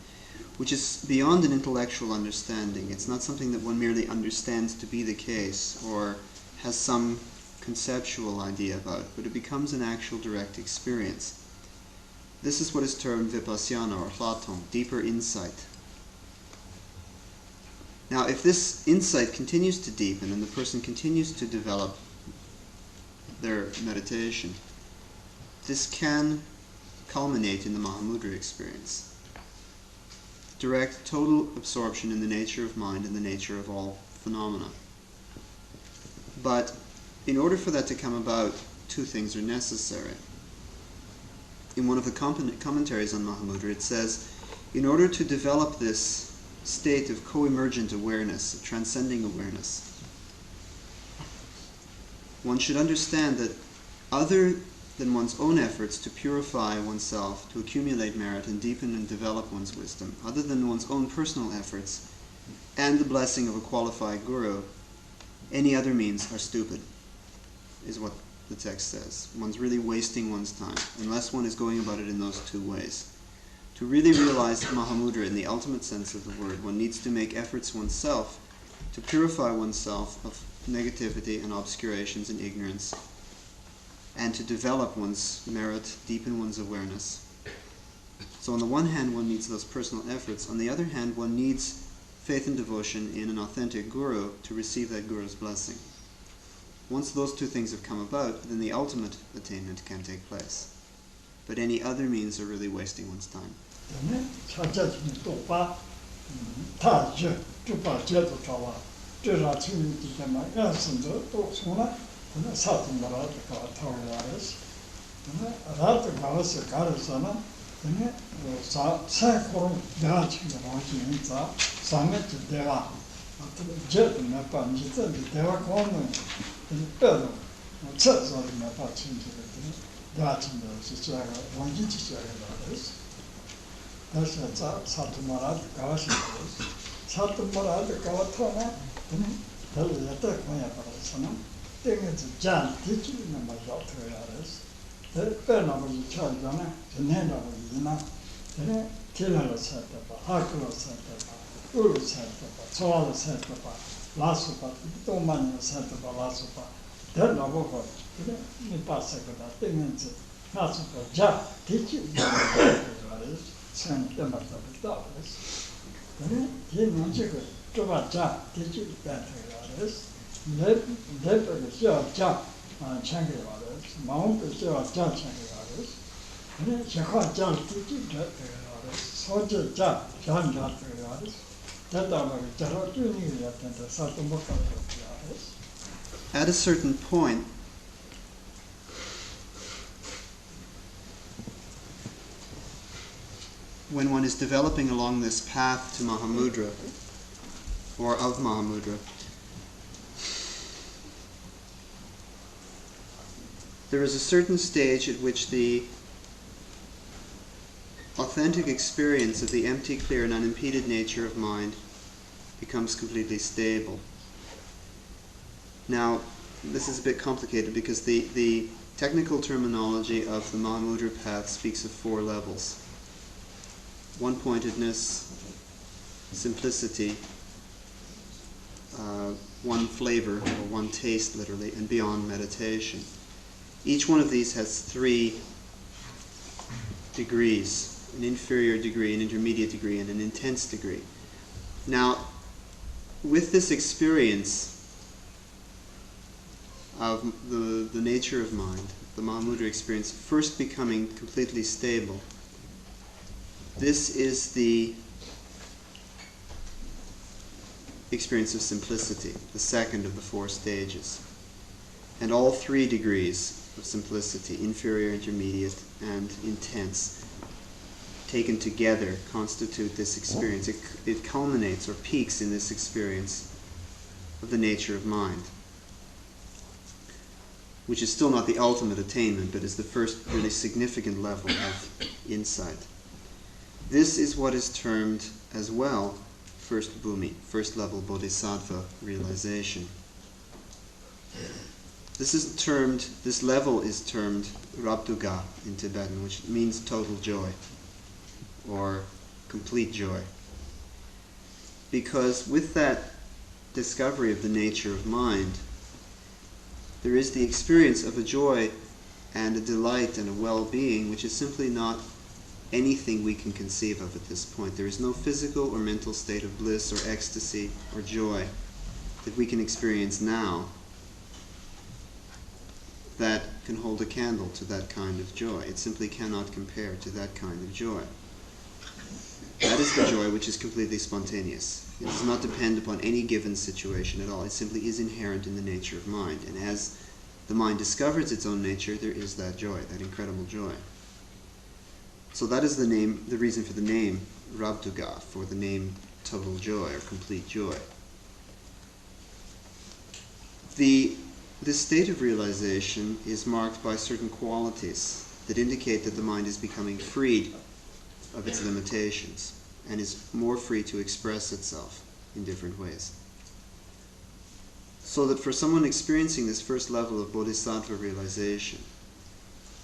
Speaker 1: which is beyond an intellectual understanding. It's not something that one merely understands to be the case or has some conceptual idea about, but it becomes an actual direct experience. This is what is termed vipassana or hlaton, deeper insight. Now, if this insight continues to deepen and the person continues to develop their meditation, this can culminate in the Mahamudra experience. Direct, total absorption in the nature of mind and the nature of all phenomena. But in order for that to come about, two things are necessary. In one of the commentaries on Mahamudra, it says, in order to develop this state of co-emergent awareness, transcending awareness, one should understand that other than one's own efforts to purify oneself, to accumulate merit and deepen and develop one's wisdom, other than one's own personal efforts and the blessing of a qualified guru, any other means are stupid, is what the text says. One's really wasting one's time, unless one is going about it in those two ways. To really realize Mahamudra in the ultimate sense of the word, one needs to make efforts oneself to purify oneself of negativity and obscurations and ignorance, and to develop one's merit, deepen one's awareness. So on the one hand, one needs those personal efforts. On the other hand, one needs faith and devotion in an authentic guru to receive that guru's blessing. Once those two things have come about, then the ultimate attainment can take place. But any other means are really wasting one's time. At a certain point, when one is developing along this path to Mahamudra, or of Mahamudra, there is a certain stage at which the authentic experience of the empty, clear, and unimpeded nature of mind becomes completely stable. Now, this is a bit complicated because the technical terminology of the Mahamudra path speaks of 4 levels. One-pointedness, simplicity, one flavor, or one taste literally, and beyond meditation. Each one of these has 3 degrees, an inferior degree, an intermediate degree, and an intense degree. Now, with this experience of the nature of mind, the Mahamudra experience first becoming completely stable, this is the experience of simplicity, the second of the 4 stages. And all 3 degrees of simplicity, inferior, intermediate, and intense, taken together, constitute this experience. It culminates or peaks in this experience of the nature of mind, which is still not the ultimate attainment, but is the first really significant level of insight. This is what is termed as well first bhumi, first level bodhisattva realization. This level is termed rabduga in Tibetan, which means total joy or complete joy. Because with that discovery of the nature of mind, there is the experience of a joy and a delight and a well-being which is simply not anything we can conceive of at this point. There is no physical or mental state of bliss or ecstasy or joy that we can experience now that can hold a candle to that kind of joy. It simply cannot compare to that kind of joy. That is the joy which is completely spontaneous. It does not depend upon any given situation at all. It simply is inherent in the nature of mind. And as the mind discovers its own nature, there is that joy, that incredible joy. So that is the reason for the name Rabduga, for the name total joy or complete joy. This state of realization is marked by certain qualities that indicate that the mind is becoming freed of its limitations and is more free to express itself in different ways. So that for someone experiencing this first level of bodhisattva realization,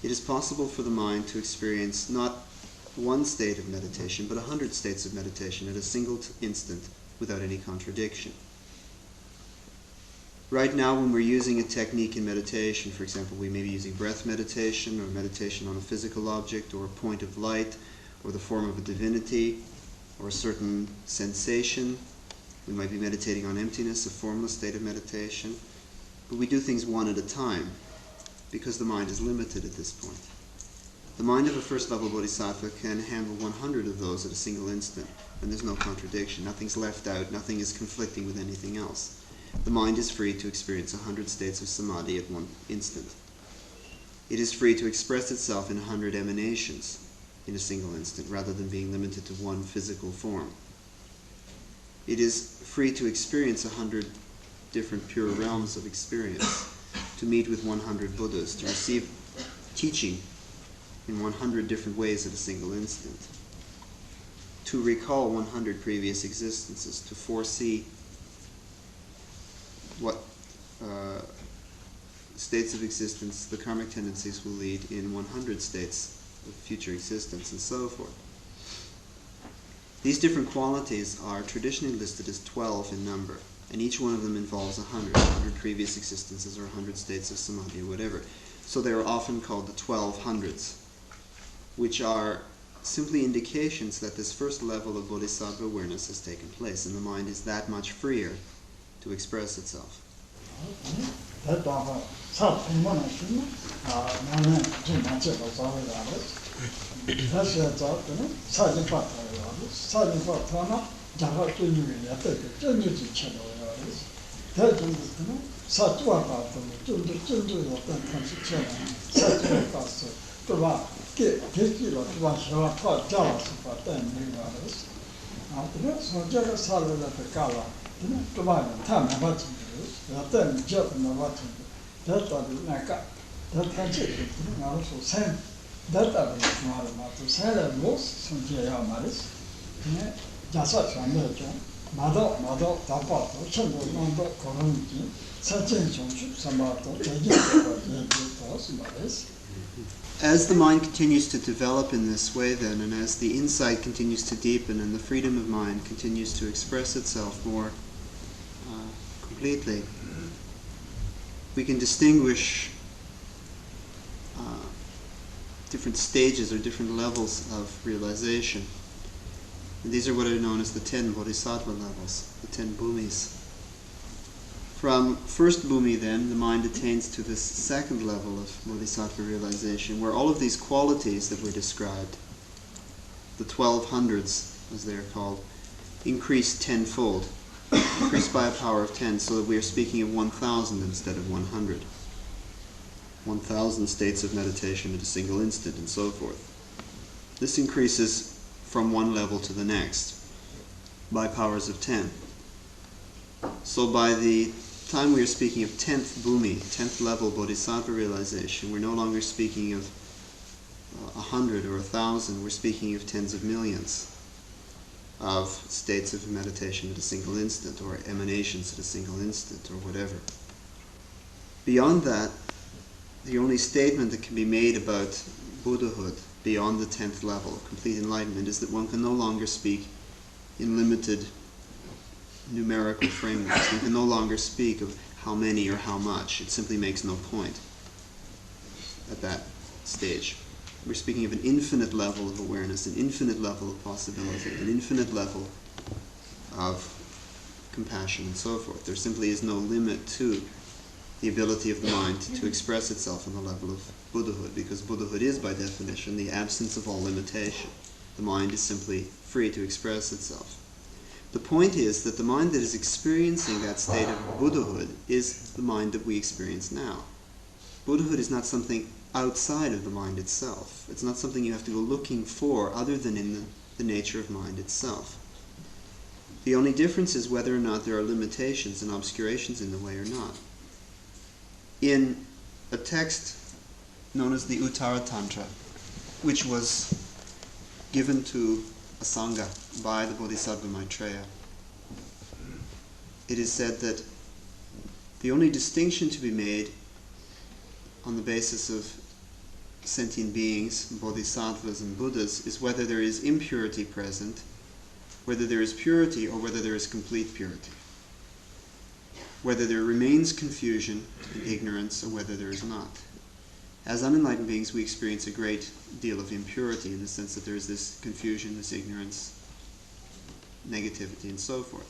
Speaker 1: it is possible for the mind to experience not one state of meditation, but 100 states of meditation at a single instant without any contradiction. Right now, when we're using a technique in meditation, for example, we may be using breath meditation or meditation on a physical object or a point of light or the form of a divinity or a certain sensation. We might be meditating on emptiness, a formless state of meditation. But we do things one at a time because the mind is limited at this point. The mind of a first level bodhisattva can handle 100 of those at a single instant, and there's no contradiction. Nothing's left out, nothing is conflicting with anything else. The mind is free to experience 100 states of samadhi at one instant. It is free to express itself in 100 emanations in a single instant, rather than being limited to one physical form. It is free to experience 100 different pure realms of experience, to meet with 100 Buddhas, to receive teaching in 100 different ways at a single instant, to recall 100 previous existences, to foresee what states of existence the karmic tendencies will lead in 100 states of future existence, and so forth. These different qualities are traditionally listed as 12 in number, and each one of them involves 100 previous existences or 100 states of samadhi or whatever. So they are often called the 1200s, which are simply indications that this first level of bodhisattva awareness has taken place, and the mind is that much freer to express itself. As the mind continues to develop in this way then, and as the insight continues to deepen and the freedom of mind continues to express itself more completely, we can distinguish different stages or different levels of realization. And these are what are known as the 10 bodhisattva levels, the 10 bhumis. From first bhumi then, the mind attains to this second level of bodhisattva realization, where all of these qualities that were described, the 1200s as they are called, increase tenfold. increased by a power of 10, so that we are speaking of 1,000 instead of 100. 1,000 states of meditation at a single instant, and so forth. This increases from one level to the next by powers of 10. So by the time we are speaking of 10th bhumi, 10th level bodhisattva realization, we're no longer speaking of 100 or 1,000, we're speaking of tens of millions of states of meditation at a single instant, or emanations at a single instant, or whatever. Beyond that, the only statement that can be made about Buddhahood beyond the 10th level of complete enlightenment is that one can no longer speak in limited numerical frameworks. One can no longer speak of how many or how much. It simply makes no point at that stage. We're speaking of an infinite level of awareness, an infinite level of possibility, an infinite level of compassion, and so forth. There simply is no limit to the ability of the mind to express itself on the level of Buddhahood, because Buddhahood is, by definition, the absence of all limitation. The mind is simply free to express itself. The point is that the mind that is experiencing that state of Buddhahood is the mind that we experience now. Buddhahood is not something outside of the mind itself. It's not something you have to go looking for other than in the nature of mind itself. The only difference is whether or not there are limitations and obscurations in the way or not. In a text known as the Uttara Tantra, which was given to a Sangha by the Bodhisattva Maitreya, it is said that the only distinction to be made on the basis of sentient beings, bodhisattvas and Buddhas, is whether there is impurity present, whether there is purity, or whether there is complete purity. Whether there remains confusion and ignorance, or whether there is not. As unenlightened beings, we experience a great deal of impurity in the sense that there is this confusion, this ignorance, negativity, and so forth.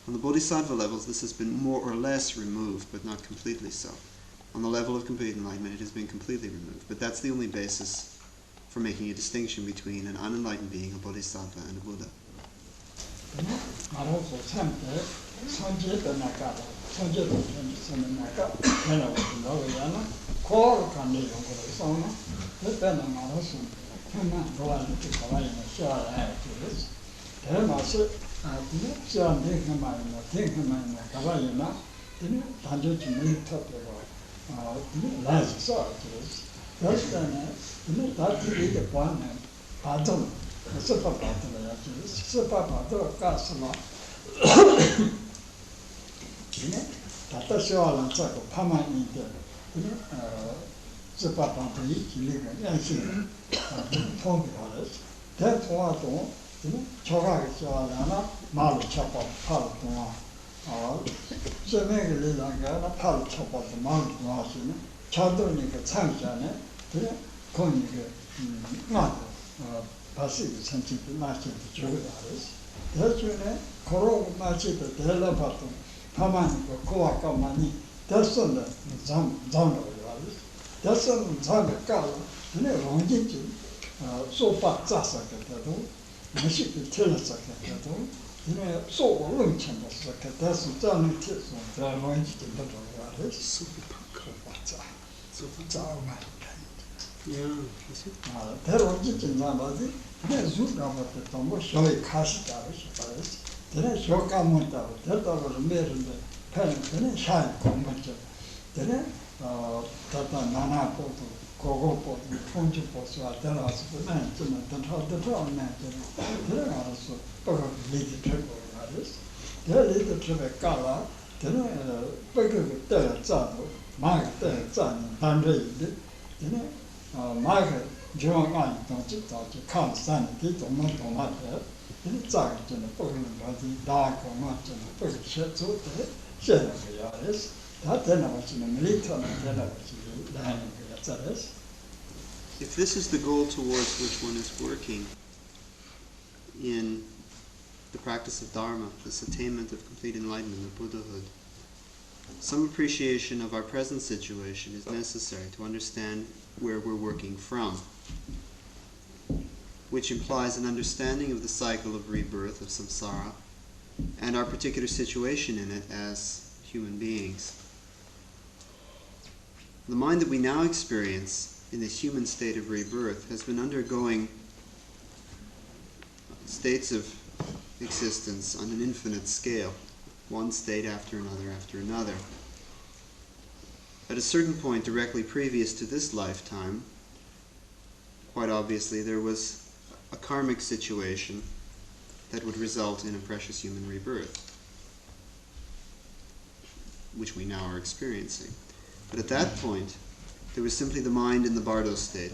Speaker 1: On the bodhisattva levels, this has been more or less removed, but not completely so. On the level of complete enlightenment, it has been completely removed. But that's the only basis for making a distinction between an unenlightened being, a bodhisattva, and a Buddha. If this is the goal towards which one is working in the practice of Dharma, this attainment of complete enlightenment, of Buddhahood, some appreciation of our present situation is necessary to understand where we're working from, which implies an understanding of the cycle of rebirth, of samsara, and our particular situation in it as human beings. The mind that we now experience in this human state of rebirth has been undergoing states of existence on an infinite scale, one state after another after another. At a certain point directly previous to this lifetime, quite obviously there was a karmic situation that would result in a precious human rebirth, which we now are experiencing. But at that point, there was simply the mind in the bardo state,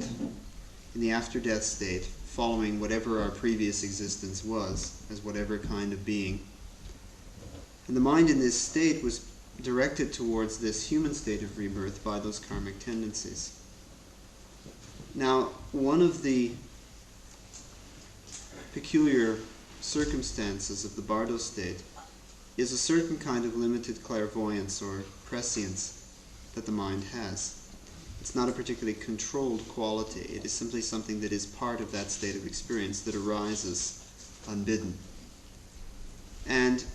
Speaker 1: in the after-death state, following whatever our previous existence was, as whatever kind of being. And the mind in this state was directed towards this human state of rebirth by those karmic tendencies. Now, one of the peculiar circumstances of the bardo state is a certain kind of limited clairvoyance or prescience that the mind has. It's not a particularly controlled quality. It is simply something that is part of that state of experience that arises unbidden. And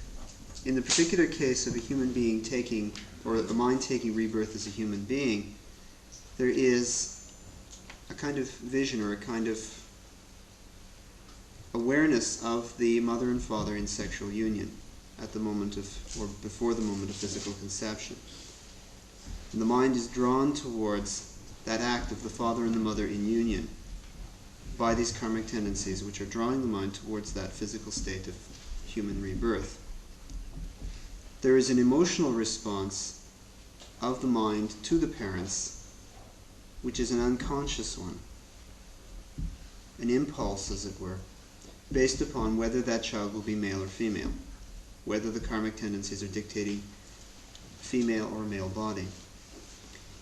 Speaker 1: in the particular case of a human being taking, or a mind taking rebirth as a human being, there is a kind of vision or a kind of awareness of the mother and father in sexual union at the moment of, or before the moment of physical conception. And the mind is drawn towards that act of the father and the mother in union by these karmic tendencies which are drawing the mind towards that physical state of human rebirth. There is an emotional response of the mind to the parents, which is an unconscious one, an impulse, as it were, based upon whether that child will be male or female, whether the karmic tendencies are dictating female or male body.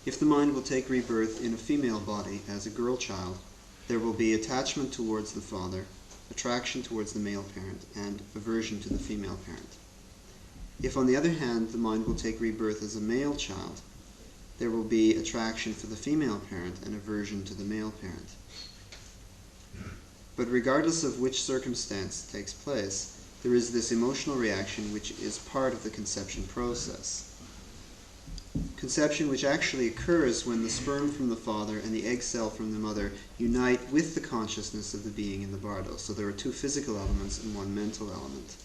Speaker 1: If the mind will take rebirth in a female body as a girl child, there will be attachment towards the father, attraction towards the male parent, and aversion to the female parent. If, on the other hand, the mind will take rebirth as a male child, there will be attraction for the female parent and aversion to the male parent. But regardless of which circumstance takes place, there is this emotional reaction which is part of the conception process. Conception which actually occurs when the sperm from the father and the egg cell from the mother unite with the consciousness of the being in the bardo. So there are two physical elements and one mental element.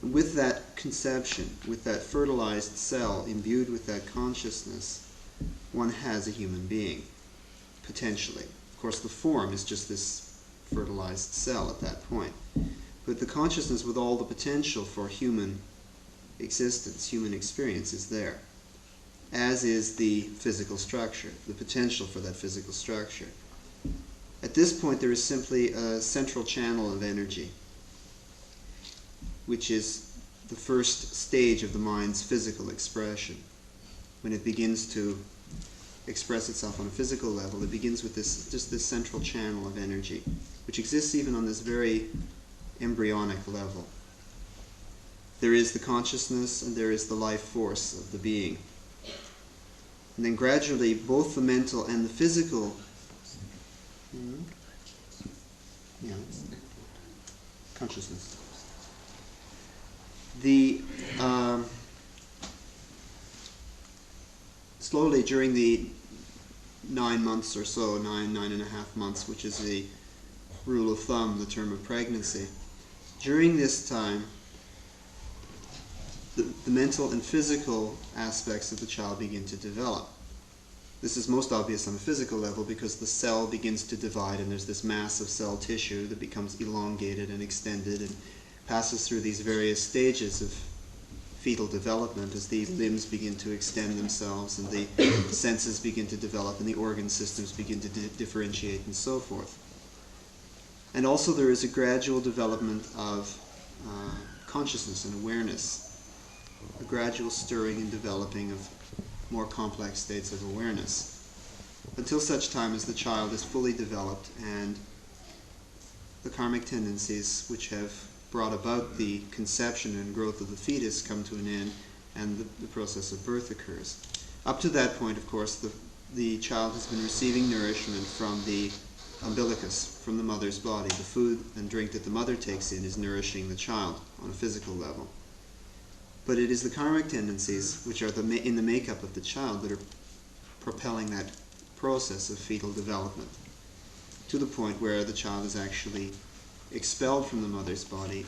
Speaker 1: And with that conception, with that fertilized cell imbued with that consciousness, one has a human being, potentially. Of course, the form is just this fertilized cell at that point. But the consciousness with all the potential for human existence, human experience, is there, as is the physical structure, the potential for that physical structure. At this point, there is simply a central channel of energy, which is the first stage of the mind's physical expression. When it begins to express itself on a physical level, it begins with just this central channel of energy, which exists even on this very embryonic level. There is the consciousness and there is the life force of the being. And then gradually, both the mental and the physical consciousness. Slowly, during the 9 months or so, 9.5 months, which is the rule of thumb, the term of pregnancy, during this time, the mental and physical aspects of the child begin to develop. This is most obvious on a physical level because the cell begins to divide and there's this mass of cell tissue that becomes elongated and extended and passes through these various stages of fetal development as the limbs begin to extend themselves and the senses begin to develop and the organ systems begin to differentiate and so forth. And also there is a gradual development of consciousness and awareness, a gradual stirring and developing of more complex states of awareness, until such time as the child is fully developed and the karmic tendencies which have brought about the conception and growth of the fetus come to an end and the process of birth occurs. Up to that point, of course, the child has been receiving nourishment from the umbilicus, from the mother's body. The food and drink that the mother takes in is nourishing the child on a physical level. But it is the karmic tendencies which are in the makeup of the child that are propelling that process of fetal development to the point where the child is actually expelled from the mother's body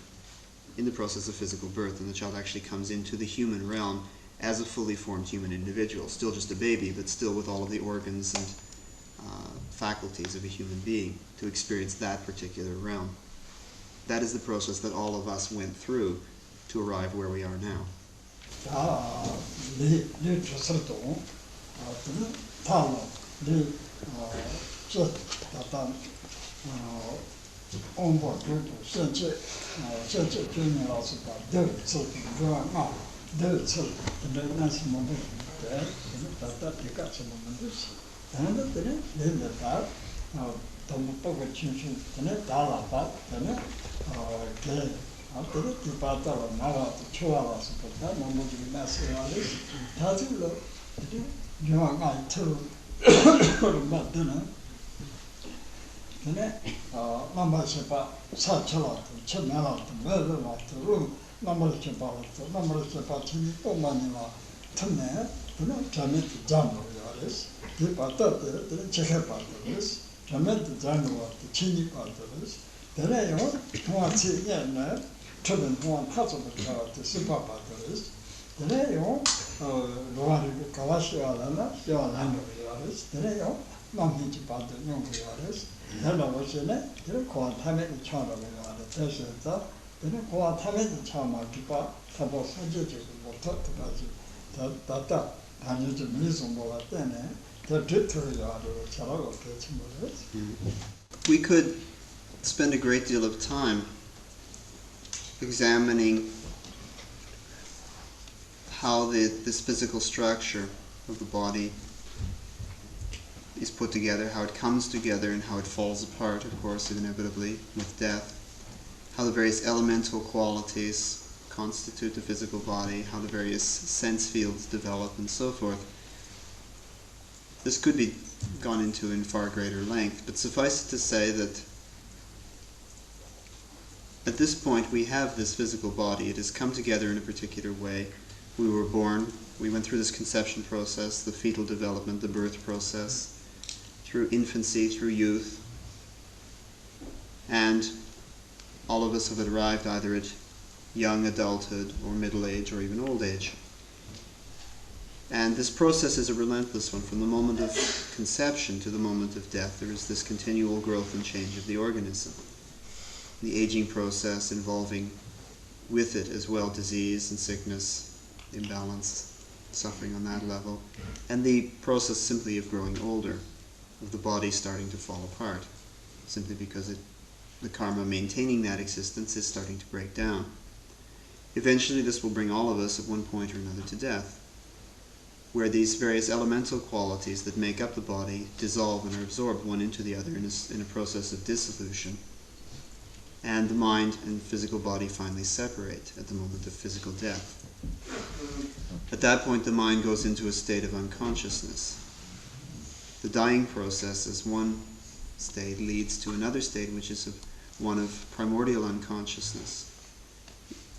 Speaker 1: in the process of physical birth, and the child actually comes into the human realm as a fully formed human individual, still just a baby, but still with all of the organs and faculties of a human being to experience that particular realm. That is the process that all of us went through to arrive where we are now. We could spend a great deal of time examining how this physical structure of the body is put together, how it comes together, and how it falls apart, of course, inevitably, with death. How the various elemental qualities constitute the physical body, how the various sense fields develop, and so forth. This could be gone into in far greater length, but suffice it to say that at this point we have this physical body. It has come together in a particular way. We were born, we went through this conception process, the fetal development, the birth process, through infancy, through youth, and all of us have arrived either at young adulthood or middle age or even old age. And this process is a relentless one. From the moment of conception to the moment of death, there is this continual growth and change of the organism. The aging process involving with it as well disease and sickness, imbalance, suffering on that level, and the process simply of growing older, of the body starting to fall apart, simply because the karma maintaining that existence is starting to break down. Eventually this will bring all of us at one point or another to death, where these various elemental qualities that make up the body dissolve and are absorbed one into the other in a process of dissolution, and the mind and physical body finally separate at the moment of physical death. At that point the mind goes into a state of unconsciousness. The dying process as one state leads to another state, which is one of primordial unconsciousness.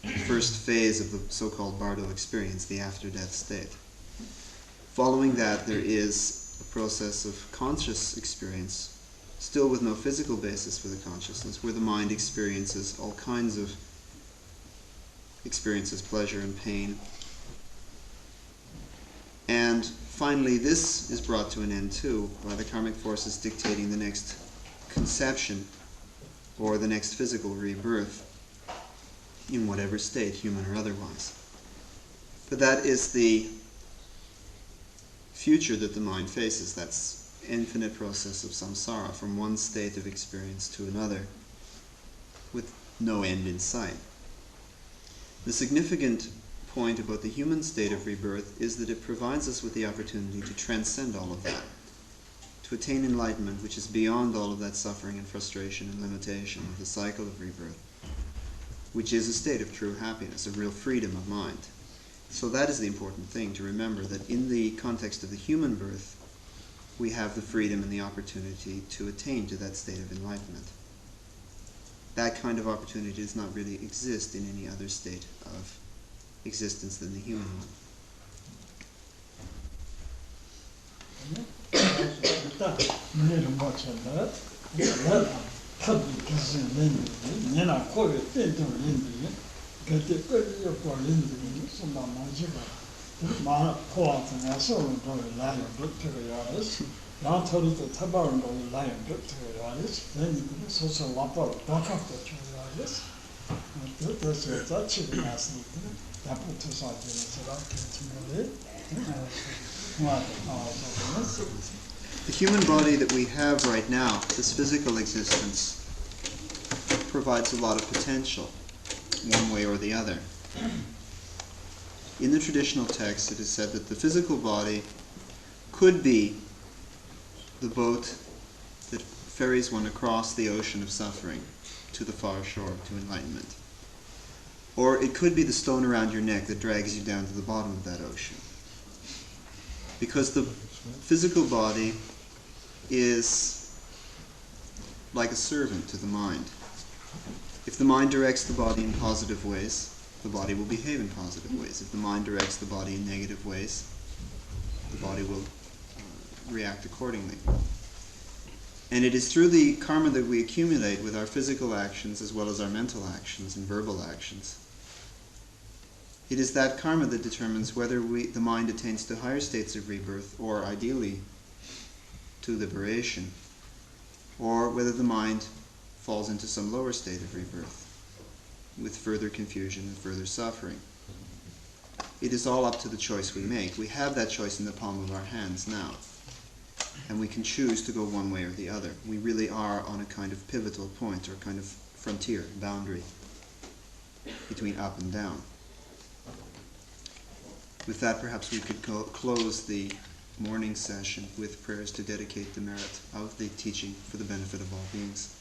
Speaker 1: The first phase of the so-called Bardo experience, the after-death state. Following that, there is a process of conscious experience, still with no physical basis for the consciousness, where the mind experiences all kinds of experiences, pleasure and pain. And finally, this is brought to an end too, by the karmic forces dictating the next conception, or the next physical rebirth, in whatever state, human or otherwise. But that is the future that the mind faces. That's infinite process of samsara, from one state of experience to another, with no end in sight. The significant point about the human state of rebirth is that it provides us with the opportunity to transcend all of that, to attain enlightenment which is beyond all of that suffering and frustration and limitation of the cycle of rebirth, which is a state of true happiness, a real freedom of mind. So that is the important thing to remember, that in the context of the human birth, we have the freedom and the opportunity to attain to that state of enlightenment. That kind of opportunity does not really exist in any other state of existence than the human one. The human body that we have right now, this physical existence, provides a lot of potential, one way or the other. In the traditional text, it is said that the physical body could be the boat that ferries one across the ocean of suffering to the far shore, to enlightenment. Or it could be the stone around your neck that drags you down to the bottom of that ocean. Because the physical body is like a servant to the mind. If the mind directs the body in positive ways, the body will behave in positive ways. If the mind directs the body in negative ways, the body will react accordingly. And it is through the karma that we accumulate with our physical actions as well as our mental actions and verbal actions. It is that karma that determines whether the mind attains to higher states of rebirth, or ideally to liberation, or whether the mind falls into some lower state of rebirth with further confusion and further suffering. It is all up to the choice we make. We have that choice in the palm of our hands now, and we can choose to go one way or the other. We really are on a kind of pivotal point, or kind of frontier, boundary between up and down. With that, perhaps we could close the morning session with prayers to dedicate the merit of the teaching for the benefit of all beings.